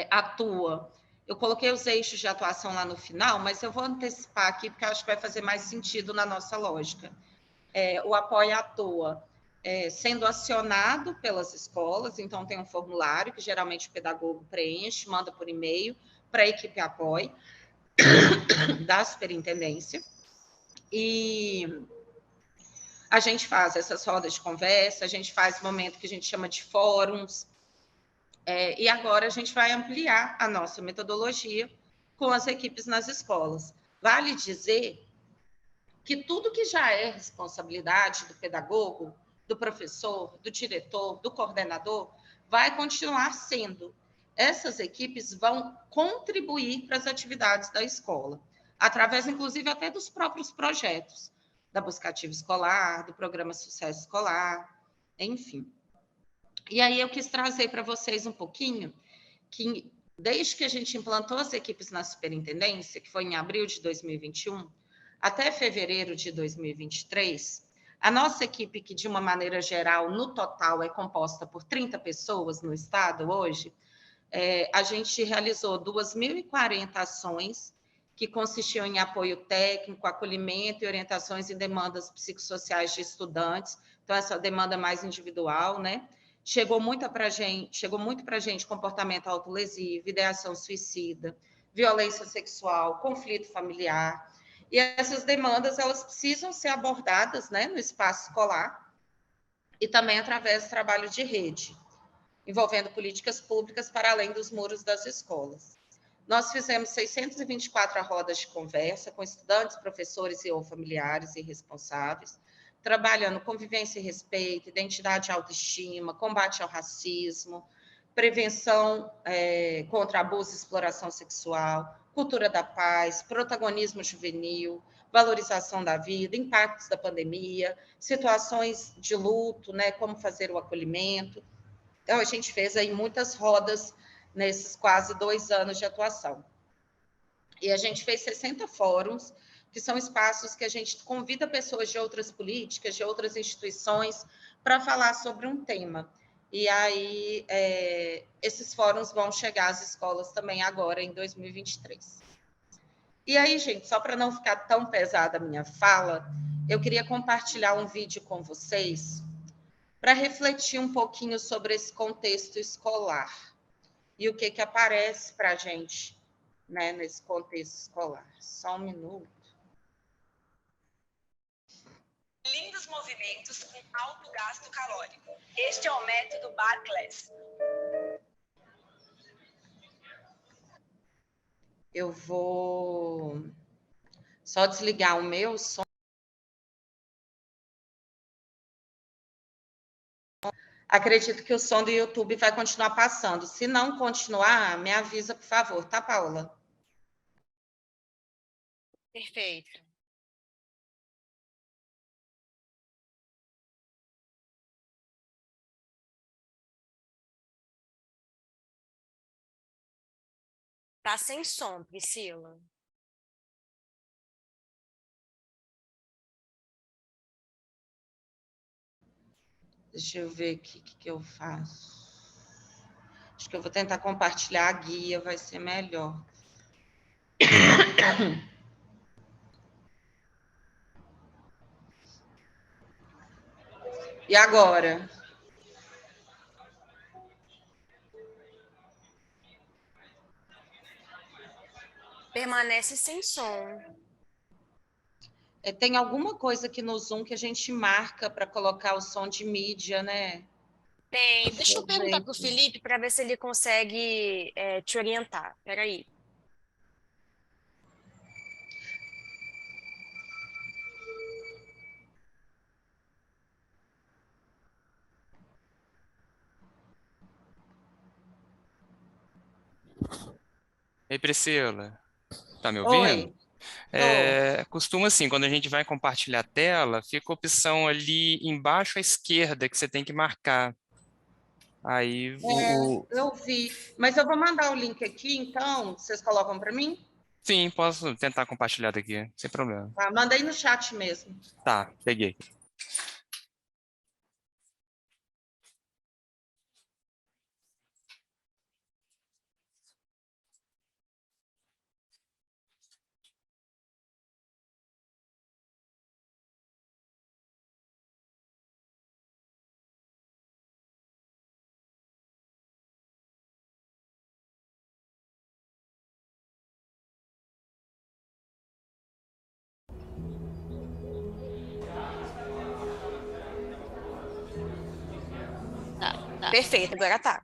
atua. Eu coloquei os eixos de atuação lá no final, mas eu vou antecipar aqui, porque eu acho que vai fazer mais sentido na nossa lógica. O APOI atua sendo acionado pelas escolas, então tem um formulário que geralmente o pedagogo preenche, manda por e-mail para a equipe APOI da superintendência, e a gente faz essas rodas de conversa, a gente faz um momento que a gente chama de fóruns, e agora a gente vai ampliar a nossa metodologia com as equipes nas escolas. Vale dizer que tudo que já é responsabilidade do pedagogo, do professor, do diretor, do coordenador, vai continuar sendo. Essas equipes vão contribuir para as atividades da escola, através, inclusive, até dos próprios projetos, da buscativa escolar, do programa Sucesso Escolar, enfim. E aí eu quis trazer para vocês um pouquinho que, desde que a gente implantou as equipes na superintendência, que foi em abril de 2021, até fevereiro de 2023, a nossa equipe, que de uma maneira geral, no total, é composta por 30 pessoas no estado hoje, a gente realizou 2.040 ações que consistiam em apoio técnico, acolhimento e orientações em demandas psicossociais de estudantes. Então, essa demanda mais individual, né? Chegou muito para a gente comportamento autolesivo, ideação suicida, violência sexual, conflito familiar. E essas demandas, elas precisam ser abordadas, né, no espaço escolar e também através do trabalho de rede, envolvendo políticas públicas para além dos muros das escolas. Nós fizemos 624 rodas de conversa com estudantes, professores e ou familiares e responsáveis, trabalhando convivência e respeito, identidade e autoestima, combate ao racismo, prevenção contra abuso e exploração sexual, cultura da paz, protagonismo juvenil, valorização da vida, impactos da pandemia, situações de luto, né, como fazer o acolhimento. Então, a gente fez aí muitas rodas nesses quase 2 anos de atuação. E a gente fez 60 fóruns, que são espaços que a gente convida pessoas de outras políticas, de outras instituições, para falar sobre um tema. E aí, esses fóruns vão chegar às escolas também agora, em 2023. E aí, gente, só para não ficar tão pesada a minha fala, eu queria compartilhar um vídeo com vocês, para refletir um pouquinho sobre esse contexto escolar e o que aparece para a gente, né, nesse contexto escolar. Só um minuto. Lindos movimentos com alto gasto calórico. Este é o método Barclays. Eu vou só desligar o meu som. Acredito que o som do YouTube vai continuar passando. Se não continuar, me avisa, por favor, tá, Paula? Perfeito. Tá sem som, Priscila. Deixa eu ver aqui o que eu faço. Acho que eu vou tentar compartilhar a guia, vai ser melhor. E agora? Permanece sem som. Tem alguma coisa aqui no Zoom que a gente marca para colocar o som de mídia, né? Tem. Deixa eu perguntar para o Felipe para ver se ele consegue te orientar. Peraí. Ei, Priscila, tá me ouvindo? Oi, tô. Costuma assim, quando a gente vai compartilhar a tela, fica a opção ali embaixo à esquerda que você tem que marcar. Aí Eu vi. Mas eu vou mandar o link aqui, então, vocês colocam para mim? sim, posso tentar compartilhar daqui, sem problema. Tá, mandei no chat mesmo. Tá, peguei. Perfeito, agora tá.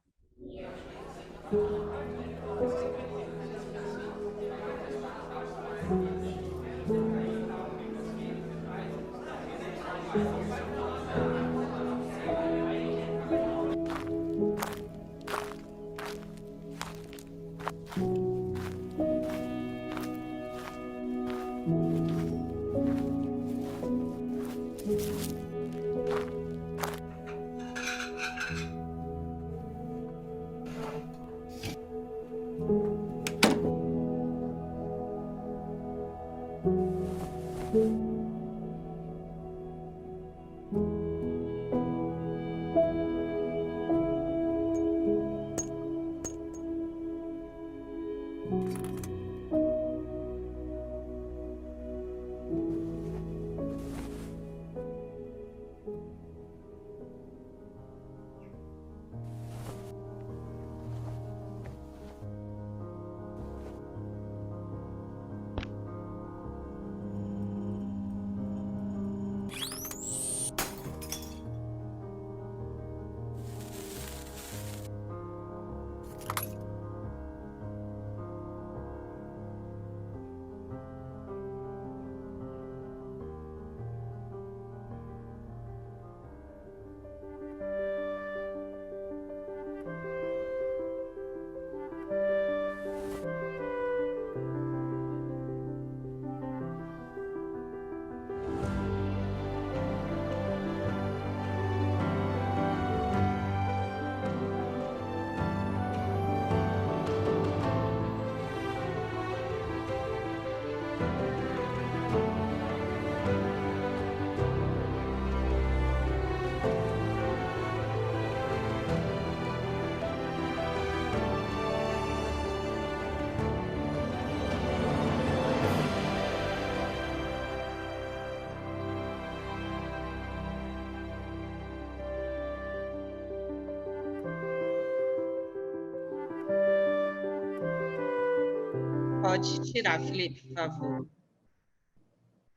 Pode tirar, Felipe, por favor.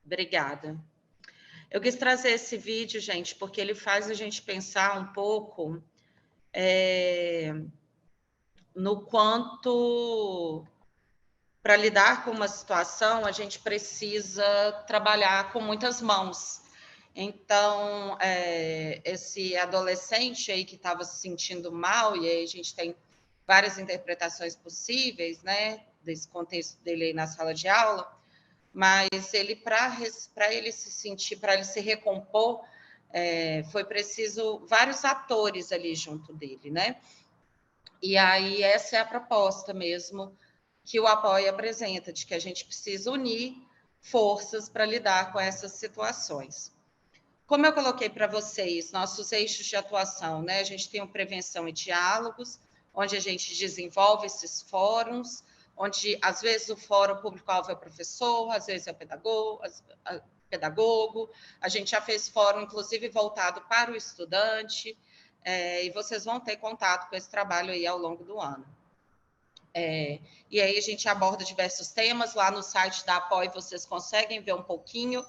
Obrigada. Eu quis trazer esse vídeo, gente, porque ele faz a gente pensar um pouco no quanto, para lidar com uma situação, a gente precisa trabalhar com muitas mãos. Então, esse adolescente aí que estava se sentindo mal, e aí a gente tem várias interpretações possíveis, né, desse contexto dele aí na sala de aula, mas ele, para ele se sentir, para ele se recompor, foi preciso vários atores ali junto dele, né? E aí essa é a proposta mesmo que o apoio apresenta, de que a gente precisa unir forças para lidar com essas situações. Como eu coloquei para vocês, nossos eixos de atuação, né? A gente tem o prevenção e diálogos, onde a gente desenvolve esses fóruns, onde às vezes o fórum público-alvo é o professor, às vezes é o pedagogo. A gente já fez fórum, inclusive, voltado para o estudante, e vocês vão ter contato com esse trabalho aí ao longo do ano. E aí a gente aborda diversos temas, lá no site da Apoio vocês conseguem ver um pouquinho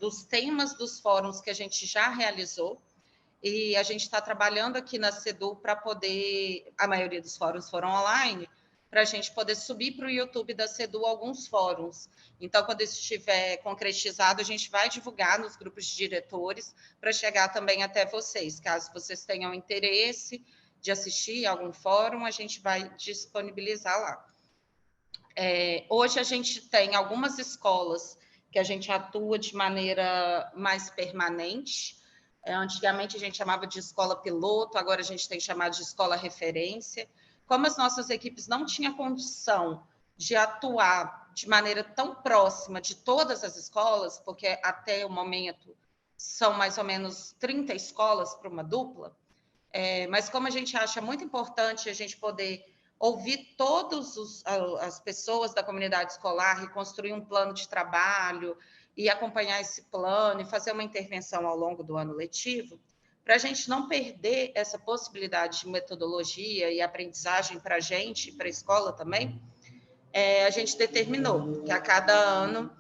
dos temas dos fóruns que a gente já realizou, e a gente está trabalhando aqui na CEDU para poder, a maioria dos fóruns foram online, para a gente poder subir para o YouTube da CEDU alguns fóruns. Então, quando isso estiver concretizado, a gente vai divulgar nos grupos de diretores para chegar também até vocês. Caso vocês tenham interesse de assistir a algum fórum, a gente vai disponibilizar lá. Hoje a gente tem algumas escolas que a gente atua de maneira mais permanente. Antigamente a gente chamava de escola piloto, agora a gente tem chamado de escola referência. Como as nossas equipes não tinham condição de atuar de maneira tão próxima de todas as escolas, porque até o momento são mais ou menos 30 escolas para uma dupla, mas como a gente acha muito importante a gente poder ouvir todas as pessoas da comunidade escolar e construir um plano de trabalho e acompanhar esse plano e fazer uma intervenção ao longo do ano letivo, para a gente não perder essa possibilidade de metodologia e aprendizagem para a gente e para a escola também, a gente determinou que a cada ano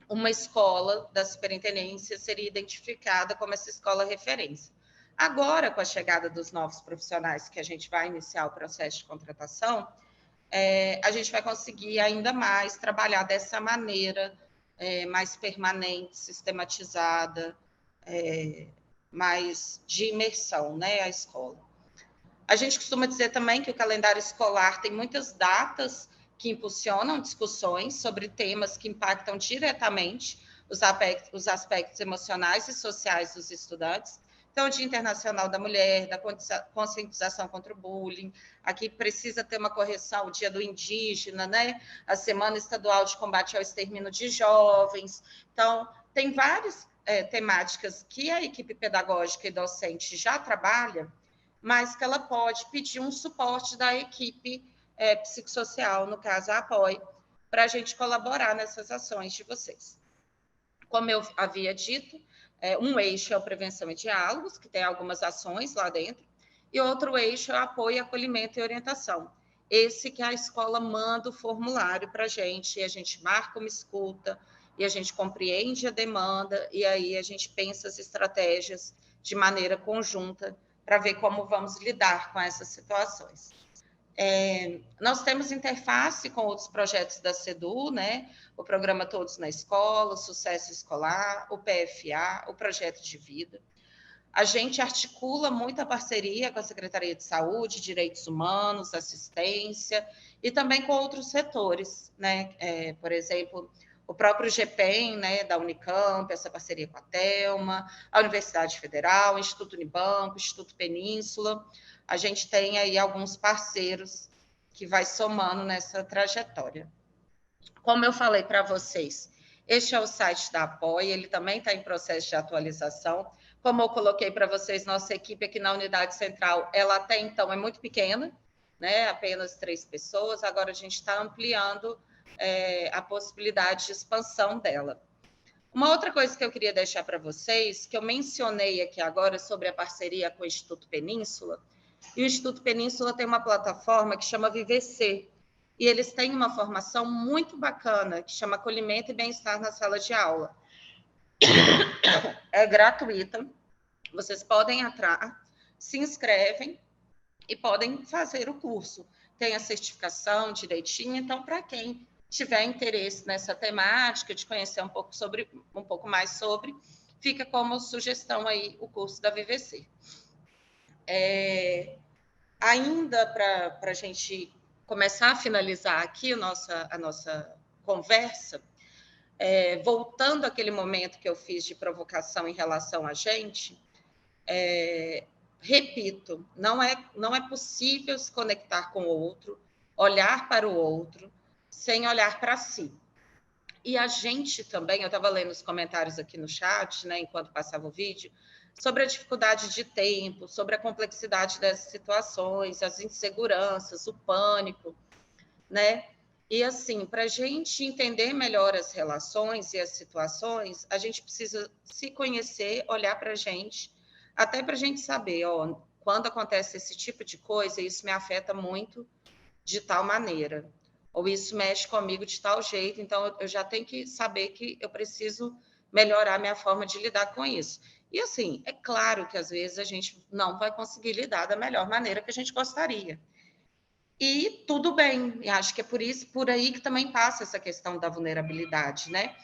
uma escola da superintendência seria identificada como essa escola referência. Agora, com a chegada dos novos profissionais, que a gente vai iniciar o processo de contratação, a gente vai conseguir ainda mais trabalhar dessa maneira mais permanente, sistematizada, mais de imersão, né, a escola. A gente costuma dizer também que o calendário escolar tem muitas datas que impulsionam discussões sobre temas que impactam diretamente os aspectos emocionais e sociais dos estudantes. Então, o Dia Internacional da Mulher, da conscientização contra o bullying, aqui precisa ter uma correção, o Dia do Indígena, né? A Semana Estadual de Combate ao Extermínio de Jovens. Então, tem várias temáticas que a equipe pedagógica e docente já trabalha, mas que ela pode pedir um suporte da equipe psicossocial, no caso a Apoio, para a gente colaborar nessas ações de vocês. Como eu havia dito, um eixo é o prevenção e diálogos, que tem algumas ações lá dentro, e outro eixo é o apoio, acolhimento e orientação. Esse que a escola manda o formulário para a gente marca uma escuta, e a gente compreende a demanda, e aí a gente pensa as estratégias de maneira conjunta para ver como vamos lidar com essas situações. Nós temos interface com outros projetos da CEDU, né? O programa Todos na Escola, o Sucesso Escolar, o PFA, o Projeto de Vida. A gente articula muita parceria com a Secretaria de Saúde, Direitos Humanos, Assistência, e também com outros setores, né? Por exemplo, o próprio GPEM, né, da Unicamp, essa parceria com a Telma, a Universidade Federal, o Instituto Unibanco, o Instituto Península. A gente tem aí alguns parceiros que vai somando nessa trajetória. Como eu falei para vocês, este é o site da Apoio, ele também está em processo de atualização. Como eu coloquei para vocês, nossa equipe aqui na Unidade Central, ela até então é muito pequena, né? Apenas 3 pessoas, agora a gente está ampliando a possibilidade de expansão dela. Uma outra coisa que eu queria deixar para vocês, que eu mencionei aqui agora sobre a parceria com o Instituto Península, e o Instituto Península tem uma plataforma que chama ViverSer, e eles têm uma formação muito bacana, que chama Acolhimento e Bem-Estar na Sala de Aula. É gratuita, vocês podem entrar, se inscrevem e podem fazer o curso. Tem a certificação direitinho, então, para quem tiver interesse nessa temática, de conhecer um pouco mais sobre, fica como sugestão aí o curso da VVC. Ainda para a gente começar a finalizar aqui a nossa conversa, voltando àquele momento que eu fiz de provocação em relação a gente, repito, não é possível se conectar com o outro, olhar para o outro, sem olhar para si. E a gente também, eu estava lendo os comentários aqui no chat, né, enquanto passava o vídeo, sobre a dificuldade de tempo, sobre a complexidade dessas situações, as inseguranças, o pânico, né? E assim, para a gente entender melhor as relações e as situações, a gente precisa se conhecer, olhar para a gente, até para a gente saber, ó, quando acontece esse tipo de coisa, isso me afeta muito de tal maneira, ou isso mexe comigo de tal jeito, então eu já tenho que saber que eu preciso melhorar minha forma de lidar com isso. E assim, é claro que às vezes a gente não vai conseguir lidar da melhor maneira que a gente gostaria. E tudo bem, e acho que é por aí que também passa essa questão da vulnerabilidade, né?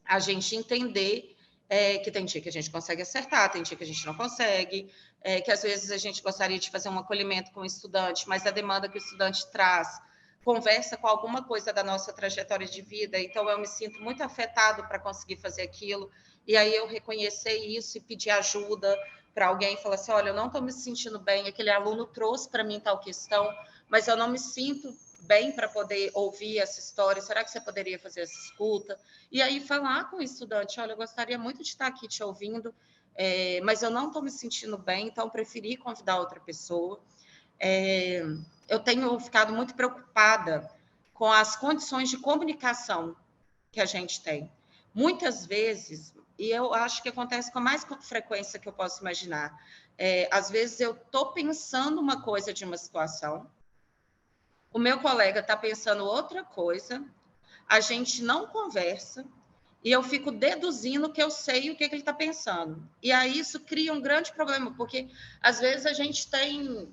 A gente entender que tem dia que a gente consegue acertar, tem dia que a gente não consegue, que às vezes a gente gostaria de fazer um acolhimento com o estudante, mas a demanda que o estudante traz conversa com alguma coisa da nossa trajetória de vida, então eu me sinto muito afetado para conseguir fazer aquilo, e aí eu reconhecer isso e pedir ajuda para alguém e falar assim, olha, eu não estou me sentindo bem, aquele aluno trouxe para mim tal questão, mas eu não me sinto bem para poder ouvir essa história, será que você poderia fazer essa escuta? E aí falar com o estudante, olha, eu gostaria muito de estar aqui te ouvindo, mas eu não estou me sentindo bem, então preferi convidar outra pessoa. Eu tenho ficado muito preocupada com as condições de comunicação que a gente tem. Muitas vezes, e eu acho que acontece com mais frequência que eu posso imaginar, às vezes eu estou pensando uma coisa de uma situação, o meu colega está pensando outra coisa, a gente não conversa, e eu fico deduzindo que eu sei o que ele está pensando. E aí isso cria um grande problema, porque às vezes a gente tem,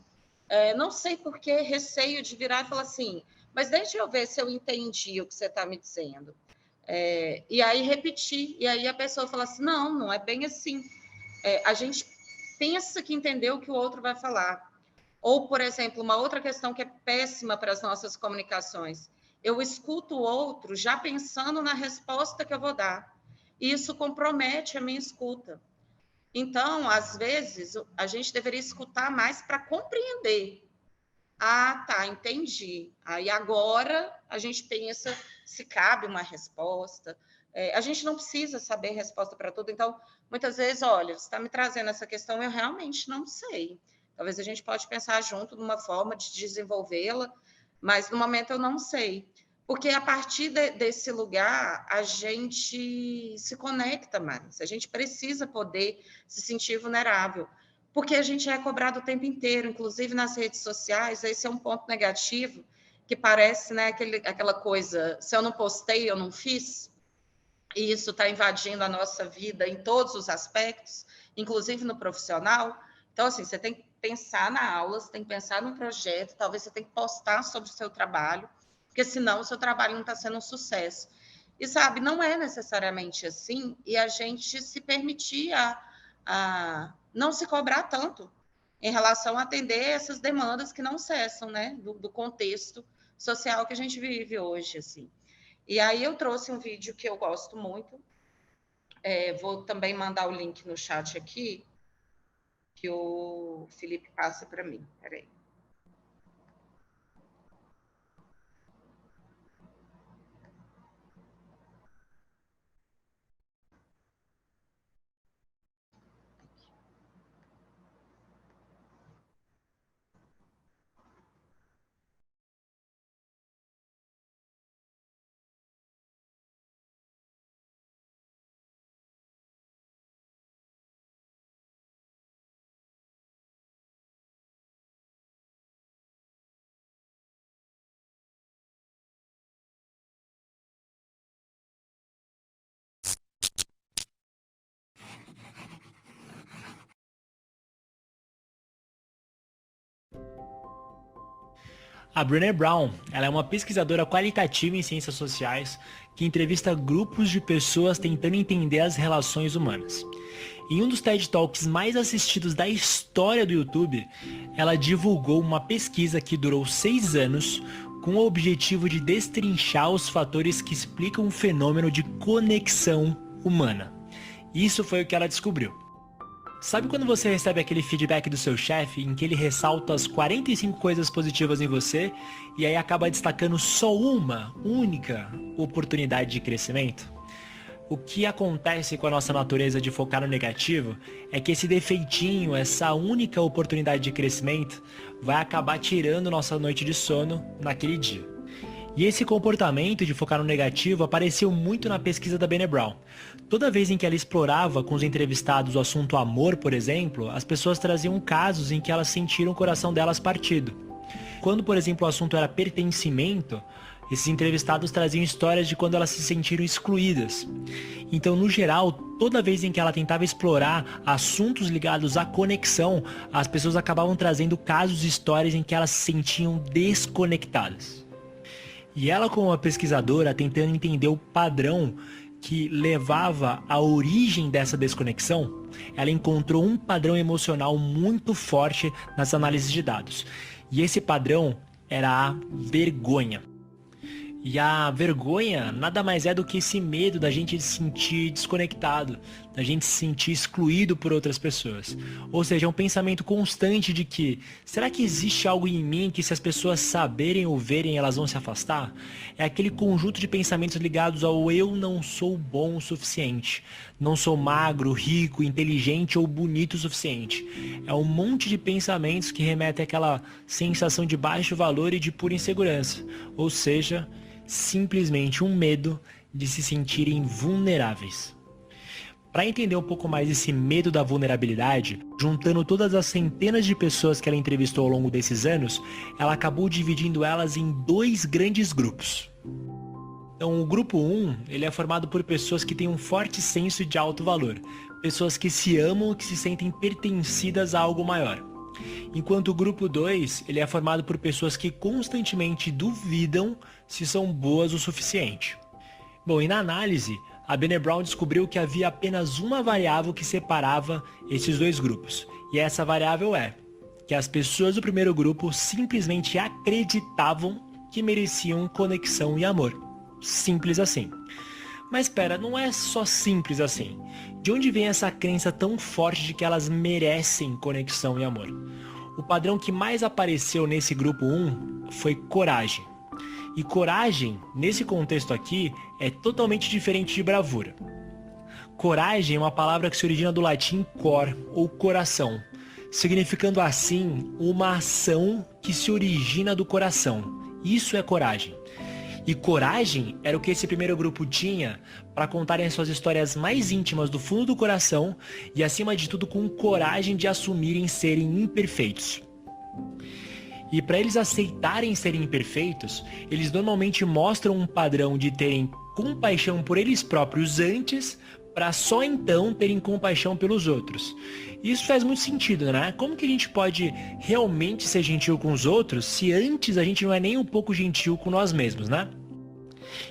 não sei por que, receio de virar e falar assim, mas deixa eu ver se eu entendi o que você está me dizendo. E aí repetir, e aí a pessoa fala assim, não é bem assim. A gente pensa que entendeu o que o outro vai falar. Ou, por exemplo, uma outra questão que é péssima para as nossas comunicações. Eu escuto o outro já pensando na resposta que eu vou dar. E isso compromete a minha escuta. Então, às vezes, a gente deveria escutar mais para compreender. Ah, tá, entendi. Aí agora a gente pensa se cabe uma resposta. A gente não precisa saber a resposta para tudo. Então, muitas vezes, olha, você está me trazendo essa questão, eu realmente não sei. Talvez a gente pode pensar junto numa forma de desenvolvê-la, mas no momento eu não sei. Porque a partir desse lugar, a gente se conecta mais. A gente precisa poder se sentir vulnerável porque a gente é cobrado o tempo inteiro, inclusive nas redes sociais, esse é um ponto negativo, que parece, né, aquela coisa, se eu não postei, eu não fiz, e isso está invadindo a nossa vida em todos os aspectos, inclusive no profissional. Então, assim, você tem que pensar na aula, você tem que pensar no projeto, talvez você tenha que postar sobre o seu trabalho, porque senão o seu trabalho não está sendo um sucesso. E, sabe, não é necessariamente assim, e a gente se permitir a não se cobrar tanto em relação a atender essas demandas que não cessam, né, do contexto social que a gente vive hoje, assim. E aí eu trouxe um vídeo que eu gosto muito, vou também mandar o link no chat aqui, que o Felipe passa para mim, peraí. A Brené Brown, ela é uma pesquisadora qualitativa em ciências sociais que entrevista grupos de pessoas tentando entender as relações humanas. Em um dos TED Talks mais assistidos da história do YouTube, ela divulgou uma pesquisa que durou 6 anos com o objetivo de destrinchar os fatores que explicam o fenômeno de conexão humana. Isso foi o que ela descobriu. Sabe quando você recebe aquele feedback do seu chefe em que ele ressalta as 45 coisas positivas em você e aí acaba destacando só uma única oportunidade de crescimento? O que acontece com a nossa natureza de focar no negativo é que esse defeitinho, essa única oportunidade de crescimento, vai acabar tirando nossa noite de sono naquele dia. E esse comportamento de focar no negativo apareceu muito na pesquisa da Brené Brown. Toda vez em que ela explorava com os entrevistados o assunto amor, por exemplo, as pessoas traziam casos em que elas sentiram o coração delas partido. Quando, por exemplo, o assunto era pertencimento, esses entrevistados traziam histórias de quando elas se sentiram excluídas. Então, no geral, toda vez em que ela tentava explorar assuntos ligados à conexão, as pessoas acabavam trazendo casos e histórias em que elas se sentiam desconectadas. E ela, como uma pesquisadora, tentando entender o padrão que levava à origem dessa desconexão, ela encontrou um padrão emocional muito forte nas análises de dados. E esse padrão era a vergonha. E a vergonha nada mais é do que esse medo da gente se sentir desconectado, da gente se sentir excluído por outras pessoas. Ou seja, é um pensamento constante de que, será que existe algo em mim que se as pessoas saberem ou verem elas vão se afastar? É aquele conjunto de pensamentos ligados ao eu não sou bom o suficiente, não sou magro, rico, inteligente ou bonito o suficiente. É um monte de pensamentos que remetem àquela sensação de baixo valor e de pura insegurança. Ou seja, simplesmente um medo de se sentirem vulneráveis. Para entender um pouco mais esse medo da vulnerabilidade, juntando todas as centenas de pessoas que ela entrevistou ao longo desses anos, ela acabou dividindo elas em 2 grandes grupos. Então, o grupo 1, ele é formado por pessoas que têm um forte senso de alto valor, pessoas que se amam e que se sentem pertencidas a algo maior. Enquanto o grupo 2, ele é formado por pessoas que constantemente duvidam se são boas o suficiente. Bom, e na análise, a Brené Brown descobriu que havia apenas uma variável que separava esses 2 grupos. E essa variável é que as pessoas do primeiro grupo simplesmente acreditavam que mereciam conexão e amor. Simples assim. Mas espera, não é só simples assim. De onde vem essa crença tão forte de que elas merecem conexão e amor? O padrão que mais apareceu nesse grupo 1 foi coragem. E coragem, nesse contexto aqui, é totalmente diferente de bravura. Coragem é uma palavra que se origina do latim cor, ou coração, significando assim uma ação que se origina do coração. Isso é coragem. E coragem era o que esse primeiro grupo tinha para contarem as suas histórias mais íntimas do fundo do coração e, acima de tudo, com coragem de assumirem serem imperfeitos. E para eles aceitarem serem imperfeitos, eles normalmente mostram um padrão de terem compaixão por eles próprios antes, para só então terem compaixão pelos outros. Isso faz muito sentido, né? Como que a gente pode realmente ser gentil com os outros se antes a gente não é nem um pouco gentil com nós mesmos, né?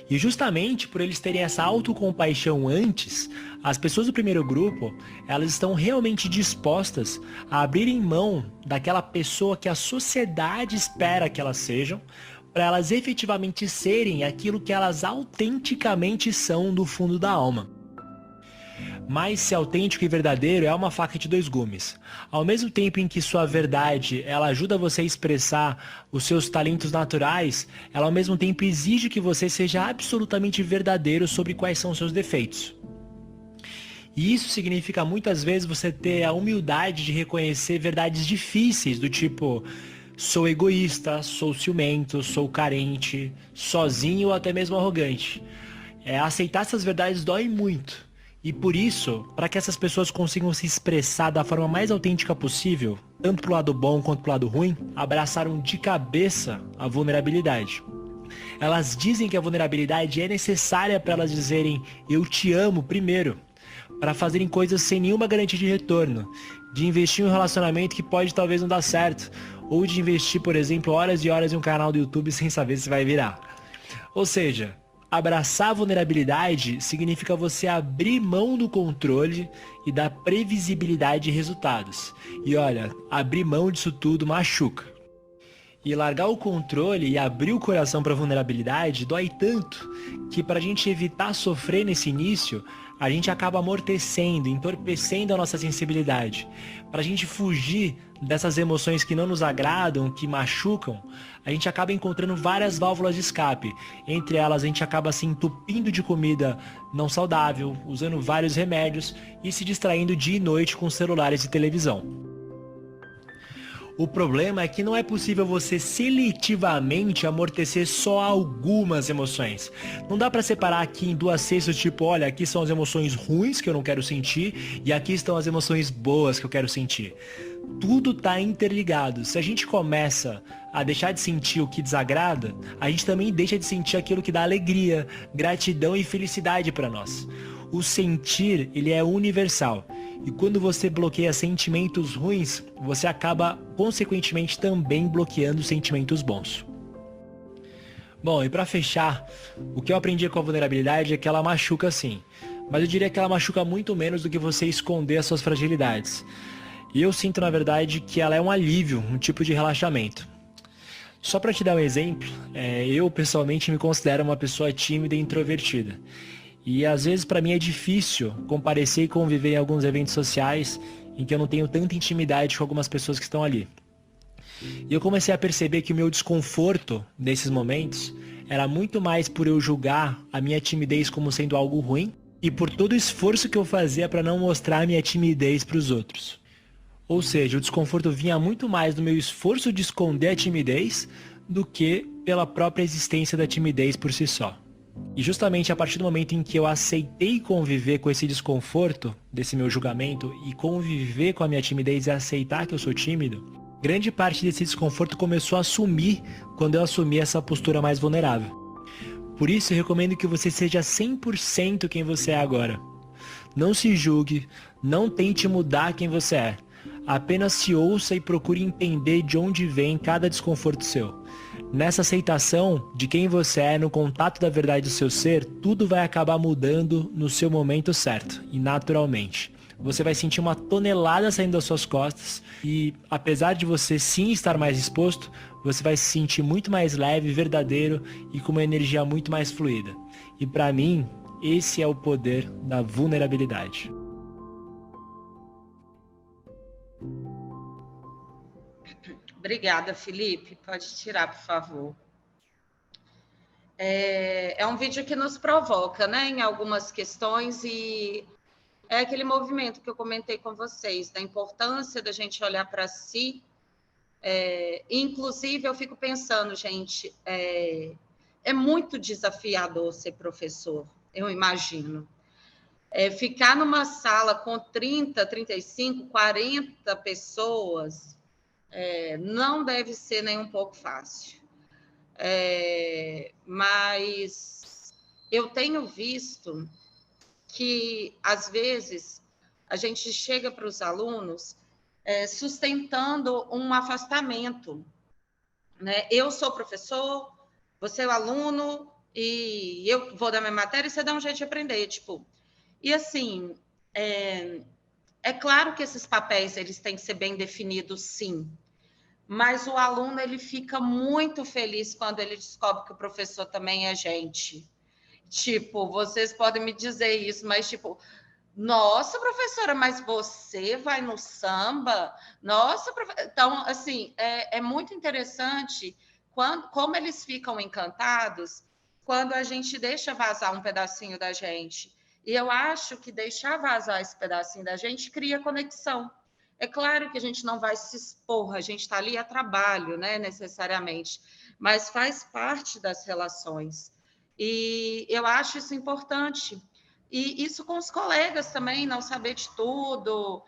E justamente por eles terem essa autocompaixão antes, as pessoas do primeiro grupo, elas estão realmente dispostas a abrirem mão daquela pessoa que a sociedade espera que elas sejam, para elas efetivamente serem aquilo que elas autenticamente são do fundo da alma. Mas ser autêntico e verdadeiro é uma faca de 2 gumes. Ao mesmo tempo em que sua verdade ela ajuda você a expressar os seus talentos naturais, ela ao mesmo tempo exige que você seja absolutamente verdadeiro sobre quais são os seus defeitos. E isso significa muitas vezes você ter a humildade de reconhecer verdades difíceis, do tipo: sou egoísta, sou ciumento, sou carente, sozinho ou até mesmo arrogante. Aceitar essas verdades dói muito. E por isso, para que essas pessoas consigam se expressar da forma mais autêntica possível, tanto pro lado bom quanto pro lado ruim, abraçaram de cabeça a vulnerabilidade. Elas dizem que a vulnerabilidade é necessária para elas dizerem eu te amo primeiro, para fazerem coisas sem nenhuma garantia de retorno, de investir em um relacionamento que pode talvez não dar certo, ou de investir, por exemplo, horas e horas em um canal do YouTube sem saber se vai virar. Ou seja, abraçar a vulnerabilidade significa você abrir mão do controle e da previsibilidade de resultados. E olha, abrir mão disso tudo machuca. E largar o controle e abrir o coração para a vulnerabilidade dói tanto que, para a gente evitar sofrer nesse início, a gente acaba amortecendo, entorpecendo a nossa sensibilidade. Para a gente fugir dessas emoções que não nos agradam, que machucam, a gente acaba encontrando várias válvulas de escape. Entre elas, a gente acaba se entupindo de comida não saudável, usando vários remédios e se distraindo dia e noite com celulares e televisão. O problema é que não é possível você seletivamente amortecer só algumas emoções. Não dá para separar aqui em duas cestas, tipo, olha, aqui são as emoções ruins que eu não quero sentir e aqui estão as emoções boas que eu quero sentir. Tudo tá interligado. Se a gente começa a deixar de sentir o que desagrada, a gente também deixa de sentir aquilo que dá alegria, gratidão e felicidade para nós. O sentir, ele é universal. E quando você bloqueia sentimentos ruins, você acaba, consequentemente, também bloqueando sentimentos bons. Bom, e para fechar, o que eu aprendi com a vulnerabilidade é que ela machuca sim. Mas eu diria que ela machuca muito menos do que você esconder as suas fragilidades. E eu sinto, na verdade, que ela é um alívio, um tipo de relaxamento. Só para te dar um exemplo, eu pessoalmente me considero uma pessoa tímida e introvertida. E às vezes para mim é difícil comparecer e conviver em alguns eventos sociais em que eu não tenho tanta intimidade com algumas pessoas que estão ali. E eu comecei a perceber que o meu desconforto nesses momentos era muito mais por eu julgar a minha timidez como sendo algo ruim e por todo o esforço que eu fazia para não mostrar a minha timidez para os outros. Ou seja, o desconforto vinha muito mais do meu esforço de esconder a timidez do que pela própria existência da timidez por si só. E justamente a partir do momento em que eu aceitei conviver com esse desconforto desse meu julgamento e conviver com a minha timidez e aceitar que eu sou tímido, grande parte desse desconforto começou a sumir quando eu assumi essa postura mais vulnerável. Por isso eu recomendo que você seja 100% quem você é agora. Não se julgue, não tente mudar quem você é. Apenas se ouça e procure entender de onde vem cada desconforto seu. Nessa aceitação de quem você é, no contato da verdade do seu ser, tudo vai acabar mudando no seu momento certo e naturalmente. Você vai sentir uma tonelada saindo das suas costas e, apesar de você sim estar mais exposto, você vai se sentir muito mais leve, verdadeiro e com uma energia muito mais fluida. E para mim, esse é o poder da vulnerabilidade. Obrigada, Felipe. Pode tirar, por favor. É um vídeo que nos provoca, né, em algumas questões, e é aquele movimento que eu comentei com vocês, da importância da gente olhar para si. Inclusive, eu fico pensando, gente, é muito desafiador ser professor, eu imagino. Ficar numa sala com 30, 35, 40 pessoas não deve ser nem um pouco fácil. Mas eu tenho visto que, às vezes, a gente chega para os alunos sustentando um afastamento, né? Eu sou professor, você é o aluno, e eu vou dar minha matéria e você dá um jeito de aprender, tipo. E, assim, é claro que esses papéis eles têm que ser bem definidos, sim, mas o aluno ele fica muito feliz quando ele descobre que o professor também é gente. Tipo, vocês podem me dizer isso, mas tipo, nossa, professora, mas você vai no samba? Nossa, então, assim, é muito interessante como eles ficam encantados quando a gente deixa vazar um pedacinho da gente. E eu acho que deixar vazar esse pedacinho da gente cria conexão. É claro que a gente não vai se expor, a gente está ali a trabalho, né, necessariamente, mas faz parte das relações. E eu acho isso importante. E isso com os colegas também, não saber de tudo,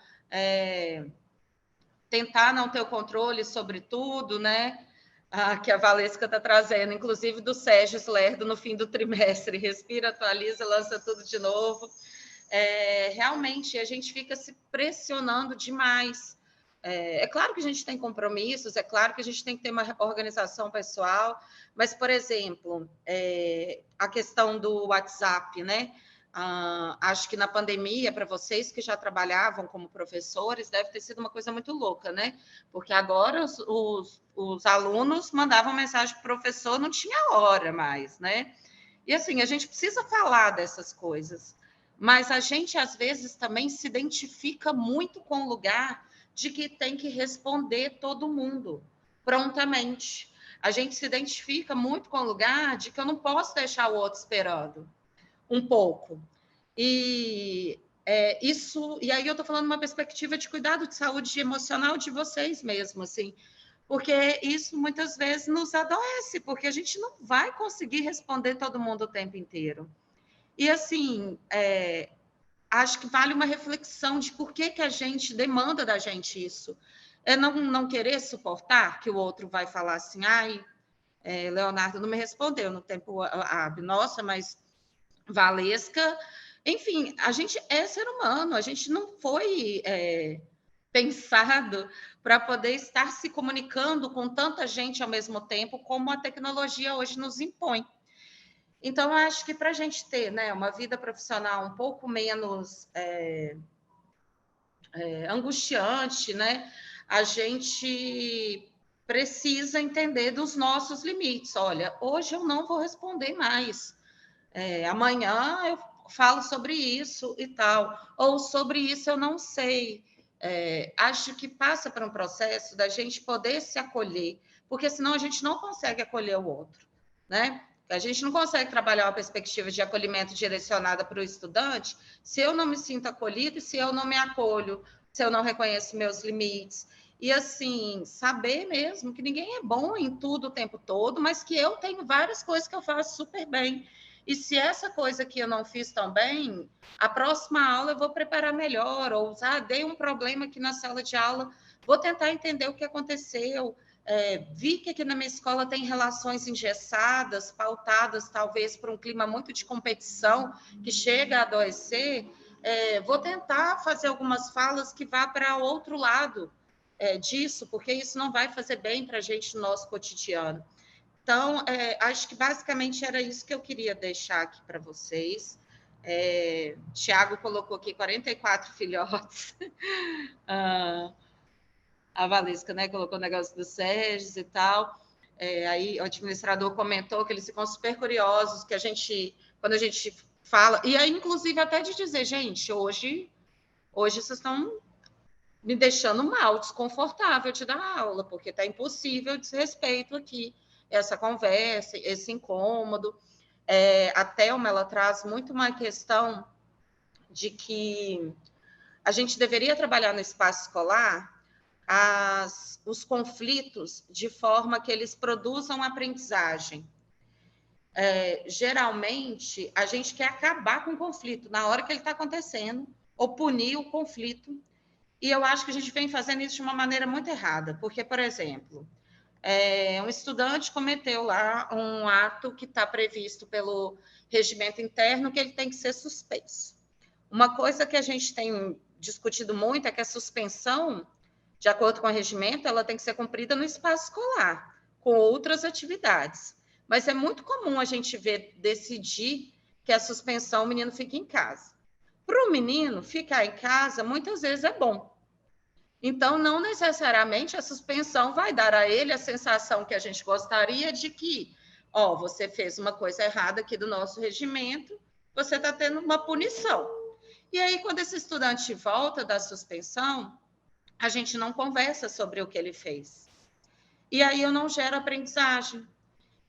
tentar não ter o controle sobre tudo, né? Que a Valesca está trazendo, inclusive do Sérgio Lerdo no fim do trimestre. Respira, atualiza, lança tudo de novo. Realmente, a gente fica se pressionando demais É claro que a gente tem compromissos, é claro que a gente tem que ter uma organização pessoal, mas, por exemplo, a questão do WhatsApp, né? Acho que na pandemia, para vocês que já trabalhavam como professores, deve ter sido uma coisa muito louca, né? Porque agora os alunos mandavam mensagem para o professor, não tinha hora mais, né? E assim, a gente precisa falar dessas coisas, mas a gente, às vezes, também se identifica muito com o lugar de que tem que responder todo mundo prontamente. A gente se identifica muito com o lugar de que eu não posso deixar o outro esperando um pouco. E isso, e aí eu estou falando uma perspectiva de cuidado de saúde emocional de vocês mesmo, assim, porque isso muitas vezes nos adoece, porque a gente não vai conseguir responder todo mundo o tempo inteiro. E assim, acho que vale uma reflexão de por que a gente demanda da gente isso. É não querer suportar que o outro vai falar assim, ai, Leonardo não me respondeu no tempo hábil, nossa, mas Valesca, enfim, a gente é ser humano, a gente não foi pensado para poder estar se comunicando com tanta gente ao mesmo tempo, como a tecnologia hoje nos impõe. Então, eu acho que para a gente ter, né, uma vida profissional um pouco menos angustiante, né, a gente precisa entender dos nossos limites. Olha, hoje eu não vou responder mais. Amanhã eu falo sobre isso e tal, ou sobre isso eu não sei. Acho que passa por um processo da gente poder se acolher, porque senão a gente não consegue acolher o outro, né? A gente não consegue trabalhar uma perspectiva de acolhimento direcionada para o estudante se eu não me sinto acolhido, se eu não me acolho, se eu não reconheço meus limites. E, assim, saber mesmo que ninguém é bom em tudo o tempo todo, mas que eu tenho várias coisas que eu faço super bem. E se essa coisa que eu não fiz tão bem, a próxima aula eu vou preparar melhor, ou dei um problema aqui na sala de aula, vou tentar entender o que aconteceu. Vi que aqui na minha escola tem relações engessadas, pautadas talvez por um clima muito de competição, que chega a adoecer. Vou tentar fazer algumas falas que vá para outro lado disso, porque isso não vai fazer bem para a gente no nosso cotidiano. Então, acho que basicamente era isso que eu queria deixar aqui para vocês. Tiago colocou aqui 44 filhotes. A Valesca, né, colocou o negócio do Sérgio e tal. Aí o administrador comentou que eles ficam super curiosos, que quando a gente fala, e aí, inclusive, até de dizer, gente, hoje vocês estão me deixando mal, desconfortável de dar aula, porque está impossível desrespeito aqui, essa conversa, esse incômodo. A Thelma, ela traz muito uma questão de que a gente deveria trabalhar no espaço escolar os conflitos de forma que eles produzam aprendizagem. Geralmente, a gente quer acabar com o conflito na hora que ele está acontecendo, ou punir o conflito, e eu acho que a gente vem fazendo isso de uma maneira muito errada, porque, por exemplo, um estudante cometeu lá um ato que está previsto pelo regimento interno, que ele tem que ser suspenso. Uma coisa que a gente tem discutido muito é que a suspensão, de acordo com o regimento, ela tem que ser cumprida no espaço escolar, com outras atividades. Mas é muito comum a gente decidir que a suspensão, o menino fica em casa. Para o menino, ficar em casa, muitas vezes é bom. Então, não necessariamente a suspensão vai dar a ele a sensação que a gente gostaria de que, você fez uma coisa errada aqui do nosso regimento, você está tendo uma punição. E aí, quando esse estudante volta da suspensão, a gente não conversa sobre o que ele fez. E aí eu não gero aprendizagem.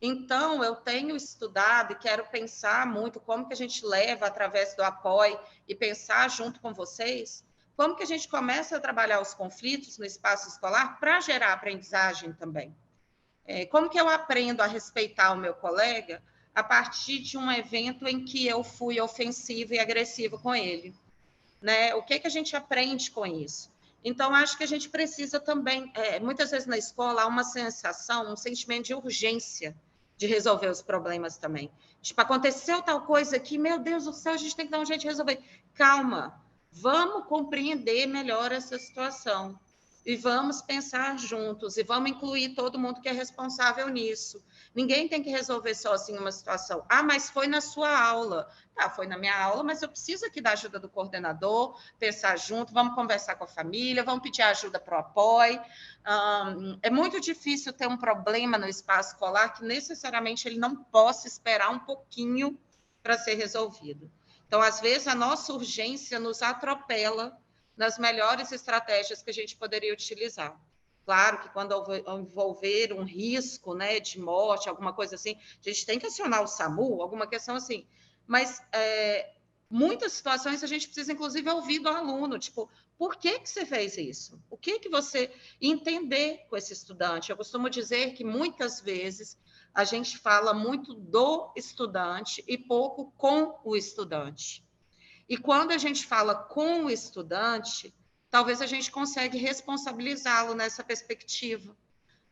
Então, eu tenho estudado e quero pensar muito como que a gente leva através do apoio e pensar junto com vocês, como que a gente começa a trabalhar os conflitos no espaço escolar para gerar aprendizagem também. Como que eu aprendo a respeitar o meu colega a partir de um evento em que eu fui ofensiva e agressiva com ele, né? O que a gente aprende com isso? Então, acho que a gente precisa também, muitas vezes na escola, há uma sensação, um sentimento de urgência de resolver os problemas também. Tipo, aconteceu tal coisa aqui, meu Deus do céu, a gente tem que dar um jeito de resolver. Calma, vamos compreender melhor essa situação. e vamos pensar juntos, e vamos incluir todo mundo que é responsável nisso. Ninguém tem que resolver sozinho uma situação. Ah, mas foi na sua aula. Tá, foi na minha aula, mas eu preciso aqui da ajuda do coordenador, pensar junto, vamos conversar com a família, vamos pedir ajuda para o apoio. É muito difícil ter um problema no espaço escolar que necessariamente ele não possa esperar um pouquinho para ser resolvido. Então, às vezes, a nossa urgência nos atropela nas melhores estratégias que a gente poderia utilizar. Claro que quando envolver um risco, né, de morte, alguma coisa assim, a gente tem que acionar o SAMU, alguma questão assim. Mas muitas situações a gente precisa, inclusive, ouvir do aluno, tipo, por que você fez isso? O que você entender com esse estudante? Eu costumo dizer que muitas vezes a gente fala muito do estudante e pouco com o estudante. E quando a gente fala com o estudante, talvez a gente consiga responsabilizá-lo nessa perspectiva.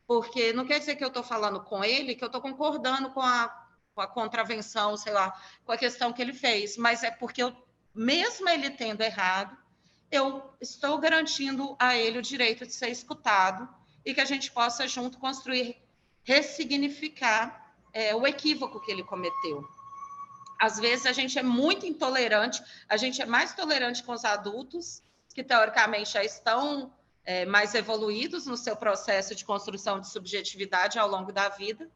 Porque não quer dizer que eu estou falando com ele, que eu estou concordando com a contravenção, sei lá, com a questão que ele fez, mas é porque mesmo ele tendo errado, eu estou garantindo a ele o direito de ser escutado e que a gente possa junto construir, ressignificar o equívoco que ele cometeu. Às vezes a gente é muito intolerante, a gente é mais tolerante com os adultos, que teoricamente já estão mais evoluídos no seu processo de construção de subjetividade ao longo da vida,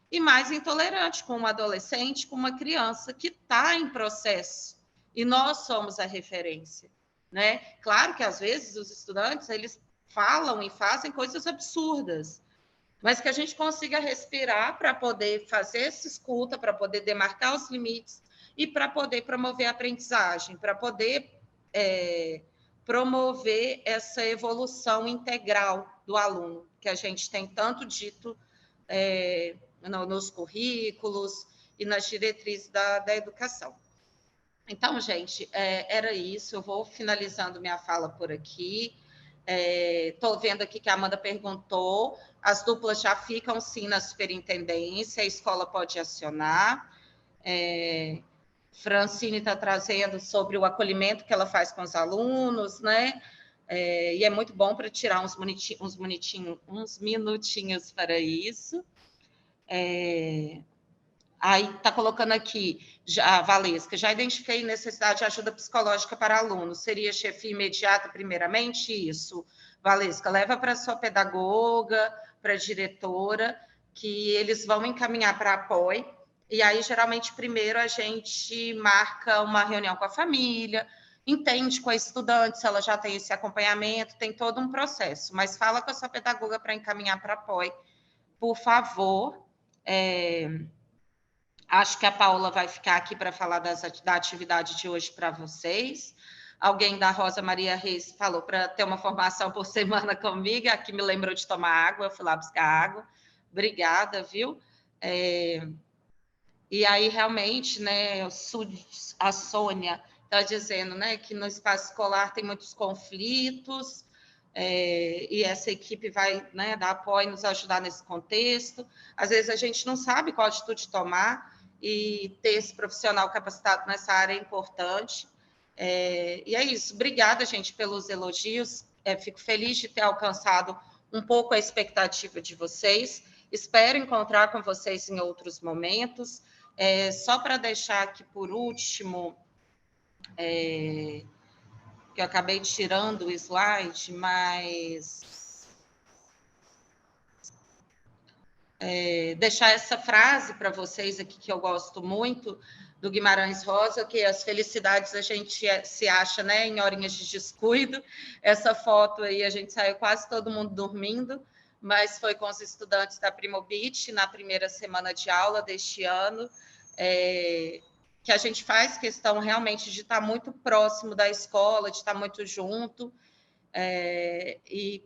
e mais intolerante com um adolescente, com uma criança que está em processo, e nós somos a referência, né? Claro que às vezes os estudantes, eles falam e fazem coisas absurdas, mas que a gente consiga respirar para poder fazer essa escuta, para poder demarcar os limites e para poder promover a aprendizagem, para poder promover essa evolução integral do aluno, que a gente tem tanto dito nos currículos e nas diretrizes da educação. Então, gente, era isso. Eu vou finalizando minha fala por aqui. Estou vendo aqui que a Amanda perguntou, as duplas já ficam sim na superintendência, a escola pode acionar. Francine está trazendo sobre o acolhimento que ela faz com os alunos, né? E é muito bom para tirar uns minutinhos para isso. Aí está colocando aqui, a Valesca, já identifiquei necessidade de ajuda psicológica para alunos, seria chefia imediata primeiramente? Isso, Valesca, leva para a sua pedagoga, para a diretora, que eles vão encaminhar para apoio, e aí geralmente primeiro a gente marca uma reunião com a família, entende com a estudante se ela já tem esse acompanhamento, tem todo um processo, mas fala com a sua pedagoga para encaminhar para apoio, por favor. Acho que a Paula vai ficar aqui para falar da atividade de hoje para vocês. Alguém da Rosa Maria Reis falou para ter uma formação por semana comigo, aqui me lembrou de tomar água, eu fui lá buscar água. Obrigada, viu? E aí, realmente, né, a Sônia está dizendo, né, que no espaço escolar tem muitos conflitos, e essa equipe vai, né, dar apoio, nos ajudar nesse contexto. Às vezes a gente não sabe qual atitude tomar, e ter esse profissional capacitado nessa área é importante. E é isso. Obrigada, gente, pelos elogios. Fico feliz de ter alcançado um pouco a expectativa de vocês. Espero encontrar com vocês em outros momentos. Só para deixar aqui por último, que eu acabei tirando o slide, mas deixar essa frase para vocês aqui, que eu gosto muito, do Guimarães Rosa, que as felicidades a gente se acha, né, em horinhas de descuido. Essa foto aí, a gente saiu quase todo mundo dormindo, mas foi com os estudantes da Primobit, na primeira semana de aula deste ano, que a gente faz questão realmente de estar muito próximo da escola, de estar muito junto. E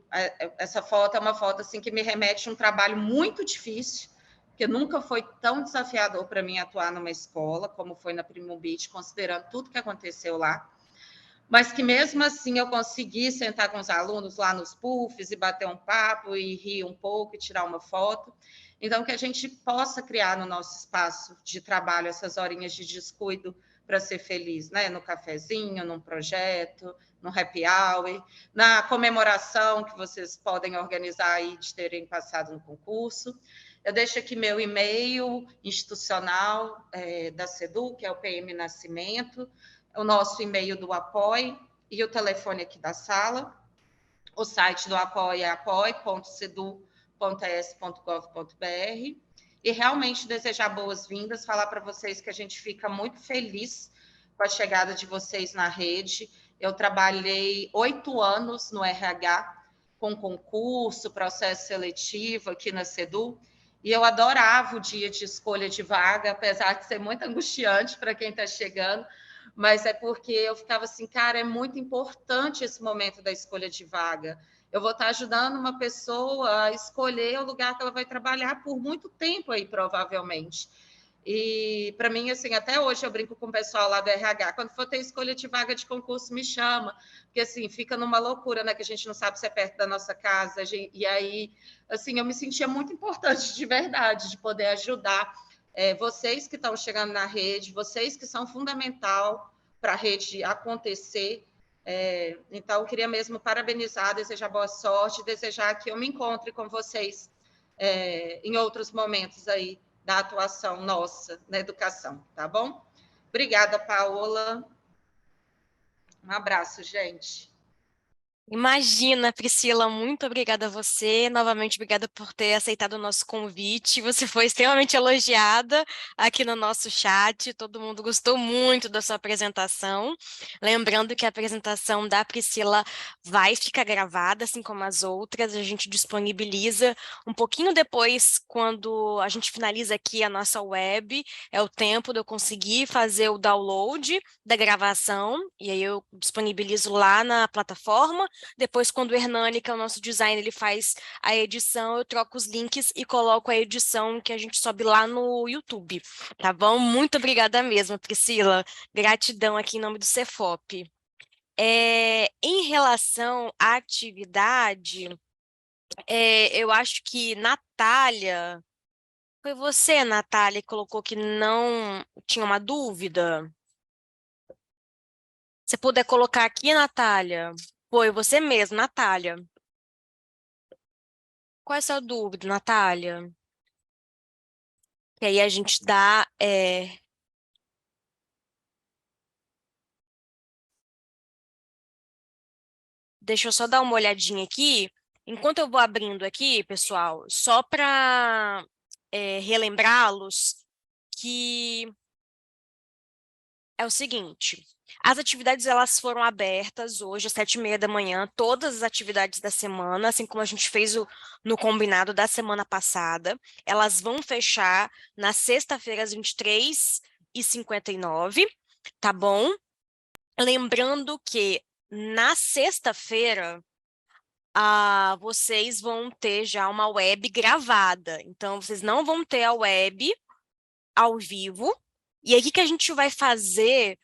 essa foto é uma foto assim, que me remete a um trabalho muito difícil, porque nunca foi tão desafiador para mim atuar numa escola, como foi na Primobit, considerando tudo que aconteceu lá, mas que mesmo assim eu consegui sentar com os alunos lá nos puffs e bater um papo e rir um pouco e tirar uma foto. Então, que a gente possa criar no nosso espaço de trabalho essas horinhas de descuido para ser feliz, né? No cafezinho, num projeto, no happy hour, na comemoração que vocês podem organizar aí de terem passado no concurso. Eu deixo aqui meu e-mail institucional da SEDU, que é o PM Nascimento, o nosso e-mail do Apoie e o telefone aqui da sala. O site do Apoie é apoie.sedu.es.gov.br. E realmente desejar boas-vindas, falar para vocês que a gente fica muito feliz com a chegada de vocês na rede. Eu trabalhei 8 anos no RH, com concurso, processo seletivo aqui na SEDU, e eu adorava o dia de escolha de vaga, apesar de ser muito angustiante para quem está chegando, mas é porque eu ficava assim, cara, é muito importante esse momento da escolha de vaga. Eu vou estar ajudando uma pessoa a escolher o lugar que ela vai trabalhar por muito tempo aí, provavelmente. E para mim, assim, até hoje eu brinco com o pessoal lá do RH, quando for ter escolha de vaga de concurso, me chama, porque assim, fica numa loucura, né, que a gente não sabe se é perto da nossa casa, e aí, assim, eu me sentia muito importante de verdade, de poder ajudar vocês que estão chegando na rede, vocês que são fundamental para a rede acontecer. Então, eu queria mesmo parabenizar, desejar boa sorte, desejar que eu me encontre com vocês em outros momentos aí da atuação nossa na educação, tá bom? Obrigada, Paola. Um abraço, gente. Imagina, Priscila, muito obrigada a você. Novamente, obrigada por ter aceitado o nosso convite. Você foi extremamente elogiada aqui no nosso chat. Todo mundo gostou muito da sua apresentação. Lembrando que a apresentação da Priscila vai ficar gravada, assim como as outras. A gente disponibiliza um pouquinho depois, quando a gente finaliza aqui a nossa web. É o tempo de eu conseguir fazer o download da gravação. E aí eu disponibilizo lá na plataforma. Depois, quando o Hernani, que é o nosso designer, ele faz a edição, eu troco os links e coloco a edição que a gente sobe lá no YouTube, tá bom? Muito obrigada mesmo, Priscila. Gratidão aqui em nome do Cefop. Em relação à atividade, eu acho que Natália, foi você, Natália, que colocou que não tinha uma dúvida? Se puder colocar aqui, Natália. Foi você mesmo, Natália. Qual é a sua dúvida, Natália? E aí a gente dá... Deixa eu só dar uma olhadinha aqui. Enquanto eu vou abrindo aqui, pessoal, só para relembrá-los que é o seguinte, as atividades elas foram abertas hoje às 7h30 da manhã, todas as atividades da semana, assim como a gente fez no combinado da semana passada, elas vão fechar na sexta-feira às 23h59, tá bom? Lembrando que na sexta-feira vocês vão ter já uma web gravada, então vocês não vão ter a web ao vivo. E aí, o que a gente vai fazer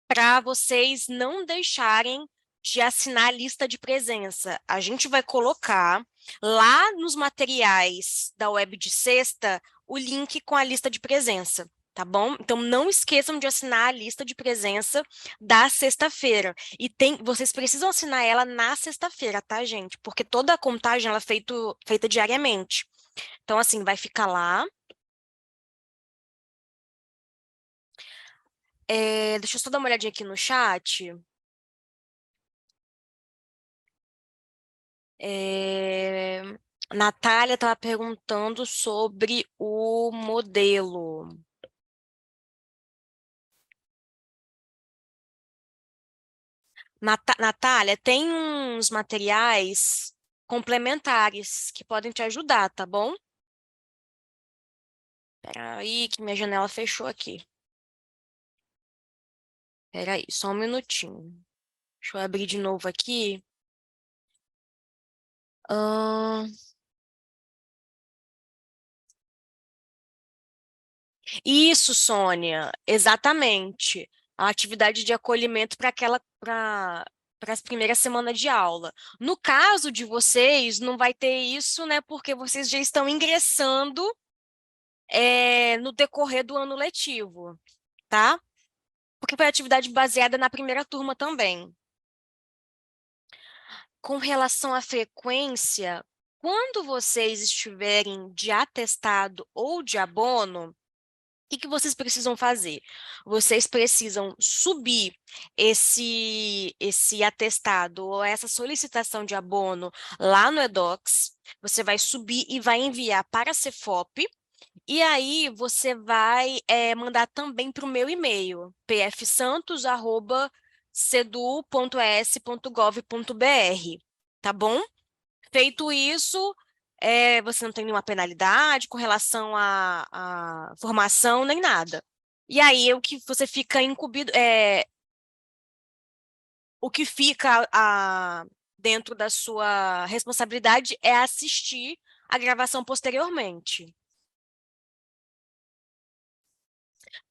para vocês não deixarem de assinar a lista de presença? A gente vai colocar lá nos materiais da web de sexta o link com a lista de presença, tá bom? Então, não esqueçam de assinar a lista de presença da sexta-feira. E vocês precisam assinar ela na sexta-feira, tá, gente? Porque toda a contagem ela é feita diariamente. Então, assim, vai ficar lá. Deixa eu só dar uma olhadinha aqui no chat. Natália estava perguntando sobre o modelo. Natália, tem uns materiais complementares que podem te ajudar, tá bom? Espera aí que minha janela fechou aqui. Espera aí, só um minutinho. Deixa eu abrir de novo aqui. Isso, Sônia, exatamente. A atividade de acolhimento para para as primeiras semanas de aula. No caso de vocês, não vai ter isso, né? Porque vocês já estão ingressando no decorrer do ano letivo, tá? Porque foi atividade baseada na primeira turma também. Com relação à frequência, quando vocês estiverem de atestado ou de abono, o que vocês precisam fazer? Vocês precisam subir esse atestado ou essa solicitação de abono lá no edocs. Você vai subir e vai enviar para a Cefop. E aí você vai mandar também para o meu e-mail, pfsantos@cedu.es.gov.br, tá bom? Feito isso, você não tem nenhuma penalidade com relação à formação nem nada. E aí o que você fica incumbido, o que fica dentro da sua responsabilidade é assistir a gravação posteriormente.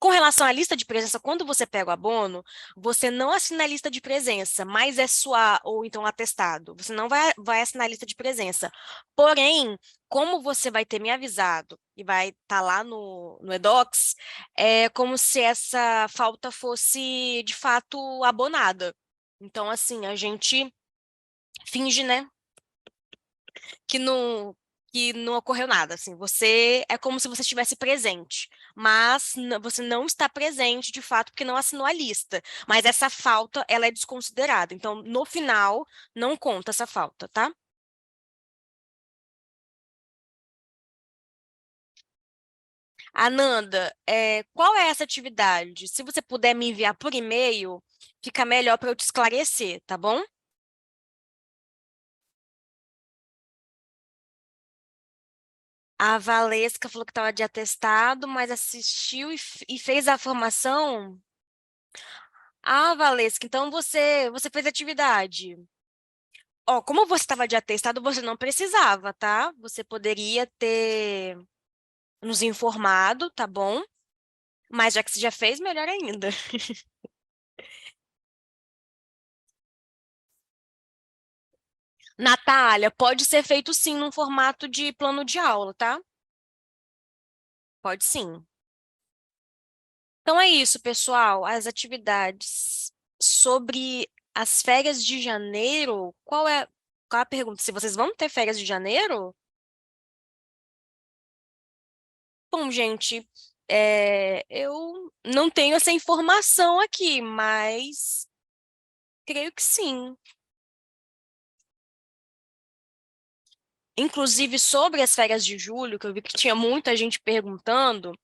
Com relação à lista de presença, quando você pega o abono, você não assina a lista de presença, mas é sua, ou então atestado. Você não vai assinar a lista de presença. Porém, como você vai ter me avisado e vai estar lá no edocs, é como se essa falta fosse, de fato, abonada. Então, assim, a gente finge, né, que não ocorreu nada, assim, você é como se você estivesse presente, mas você não está presente de fato porque não assinou a lista, mas essa falta, ela é desconsiderada, então no final não conta essa falta, tá? Ananda, qual é essa atividade? Se você puder me enviar por e-mail, fica melhor para eu te esclarecer, tá bom? A Valesca falou que estava de atestado, mas assistiu e fez a formação. Ah, Valesca, então você fez atividade. Ó, como você estava de atestado, você não precisava, tá? Você poderia ter nos informado, tá bom? Mas já que você já fez, melhor ainda. Natália, pode ser feito sim num formato de plano de aula, tá? Pode sim. Então é isso, pessoal. As atividades sobre as férias de janeiro, qual é a pergunta? Se vocês vão ter férias de janeiro? Bom, gente, eu não tenho essa informação aqui, mas creio que sim. Inclusive, sobre as férias de julho, que eu vi que tinha muita gente perguntando,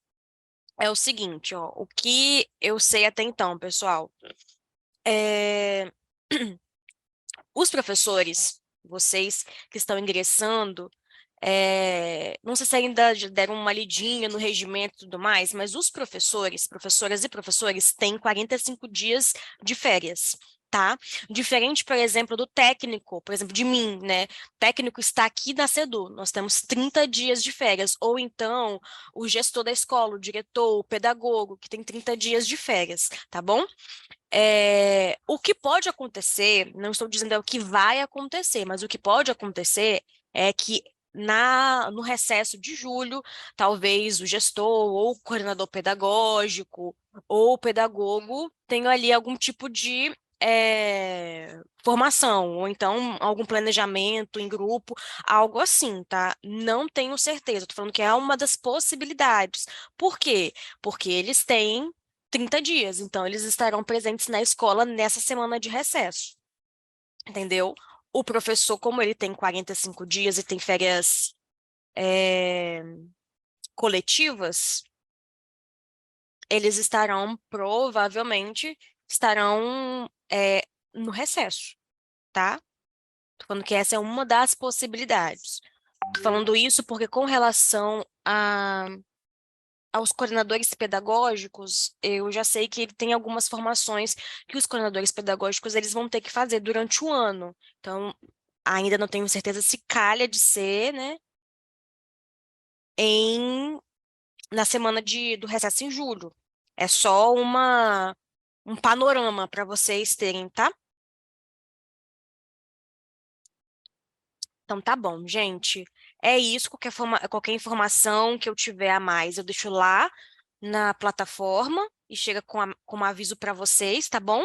é o seguinte, ó, o que eu sei até então, pessoal, é, os professores, vocês que estão ingressando, não sei se ainda já deram uma lidinha no regimento e tudo mais, mas os professores, professoras e professores têm 45 dias de férias, tá? Diferente, por exemplo, do técnico, por exemplo, de mim, né? O técnico está aqui na CEDU, nós temos 30 dias de férias, ou então o gestor da escola, o diretor, o pedagogo, que tem 30 dias de férias, tá bom? O que pode acontecer, não estou dizendo é o que vai acontecer, mas o que pode acontecer é que no recesso de julho, talvez o gestor ou o coordenador pedagógico ou o pedagogo tenham ali algum tipo de formação, ou então algum planejamento em grupo, algo assim, tá? Não tenho certeza, estou falando que é uma das possibilidades. Por quê? Porque eles têm 30 dias, então eles estarão presentes na escola nessa semana de recesso, entendeu? O professor, como ele tem 45 dias e tem férias coletivas, eles estarão no recesso, tá? Tô falando que essa é uma das possibilidades. Tô falando isso porque com relação aos coordenadores pedagógicos, eu já sei que ele tem algumas formações que os coordenadores pedagógicos eles vão ter que fazer durante o ano. Então, ainda não tenho certeza se calha de ser, né, na semana do recesso em julho. É só um panorama para vocês terem, tá? Então tá bom, gente. É isso, qualquer informação que eu tiver a mais, eu deixo lá na plataforma e chega com um aviso para vocês, tá bom?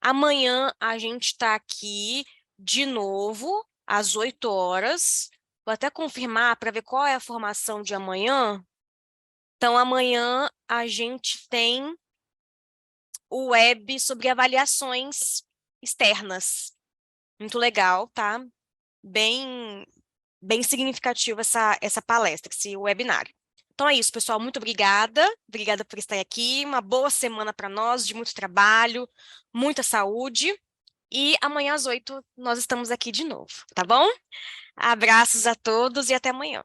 Amanhã a gente está aqui de novo, às 8 horas. Vou até confirmar para ver qual é a formação de amanhã. Então, amanhã a gente tem o web sobre avaliações externas. Muito legal, tá? Bem significativo essa palestra, esse webinário. Então é isso, pessoal. Muito obrigada. Obrigada por estar aqui. Uma boa semana para nós, de muito trabalho, muita saúde. E amanhã às 8 nós estamos aqui de novo, tá bom? Abraços a todos e até amanhã.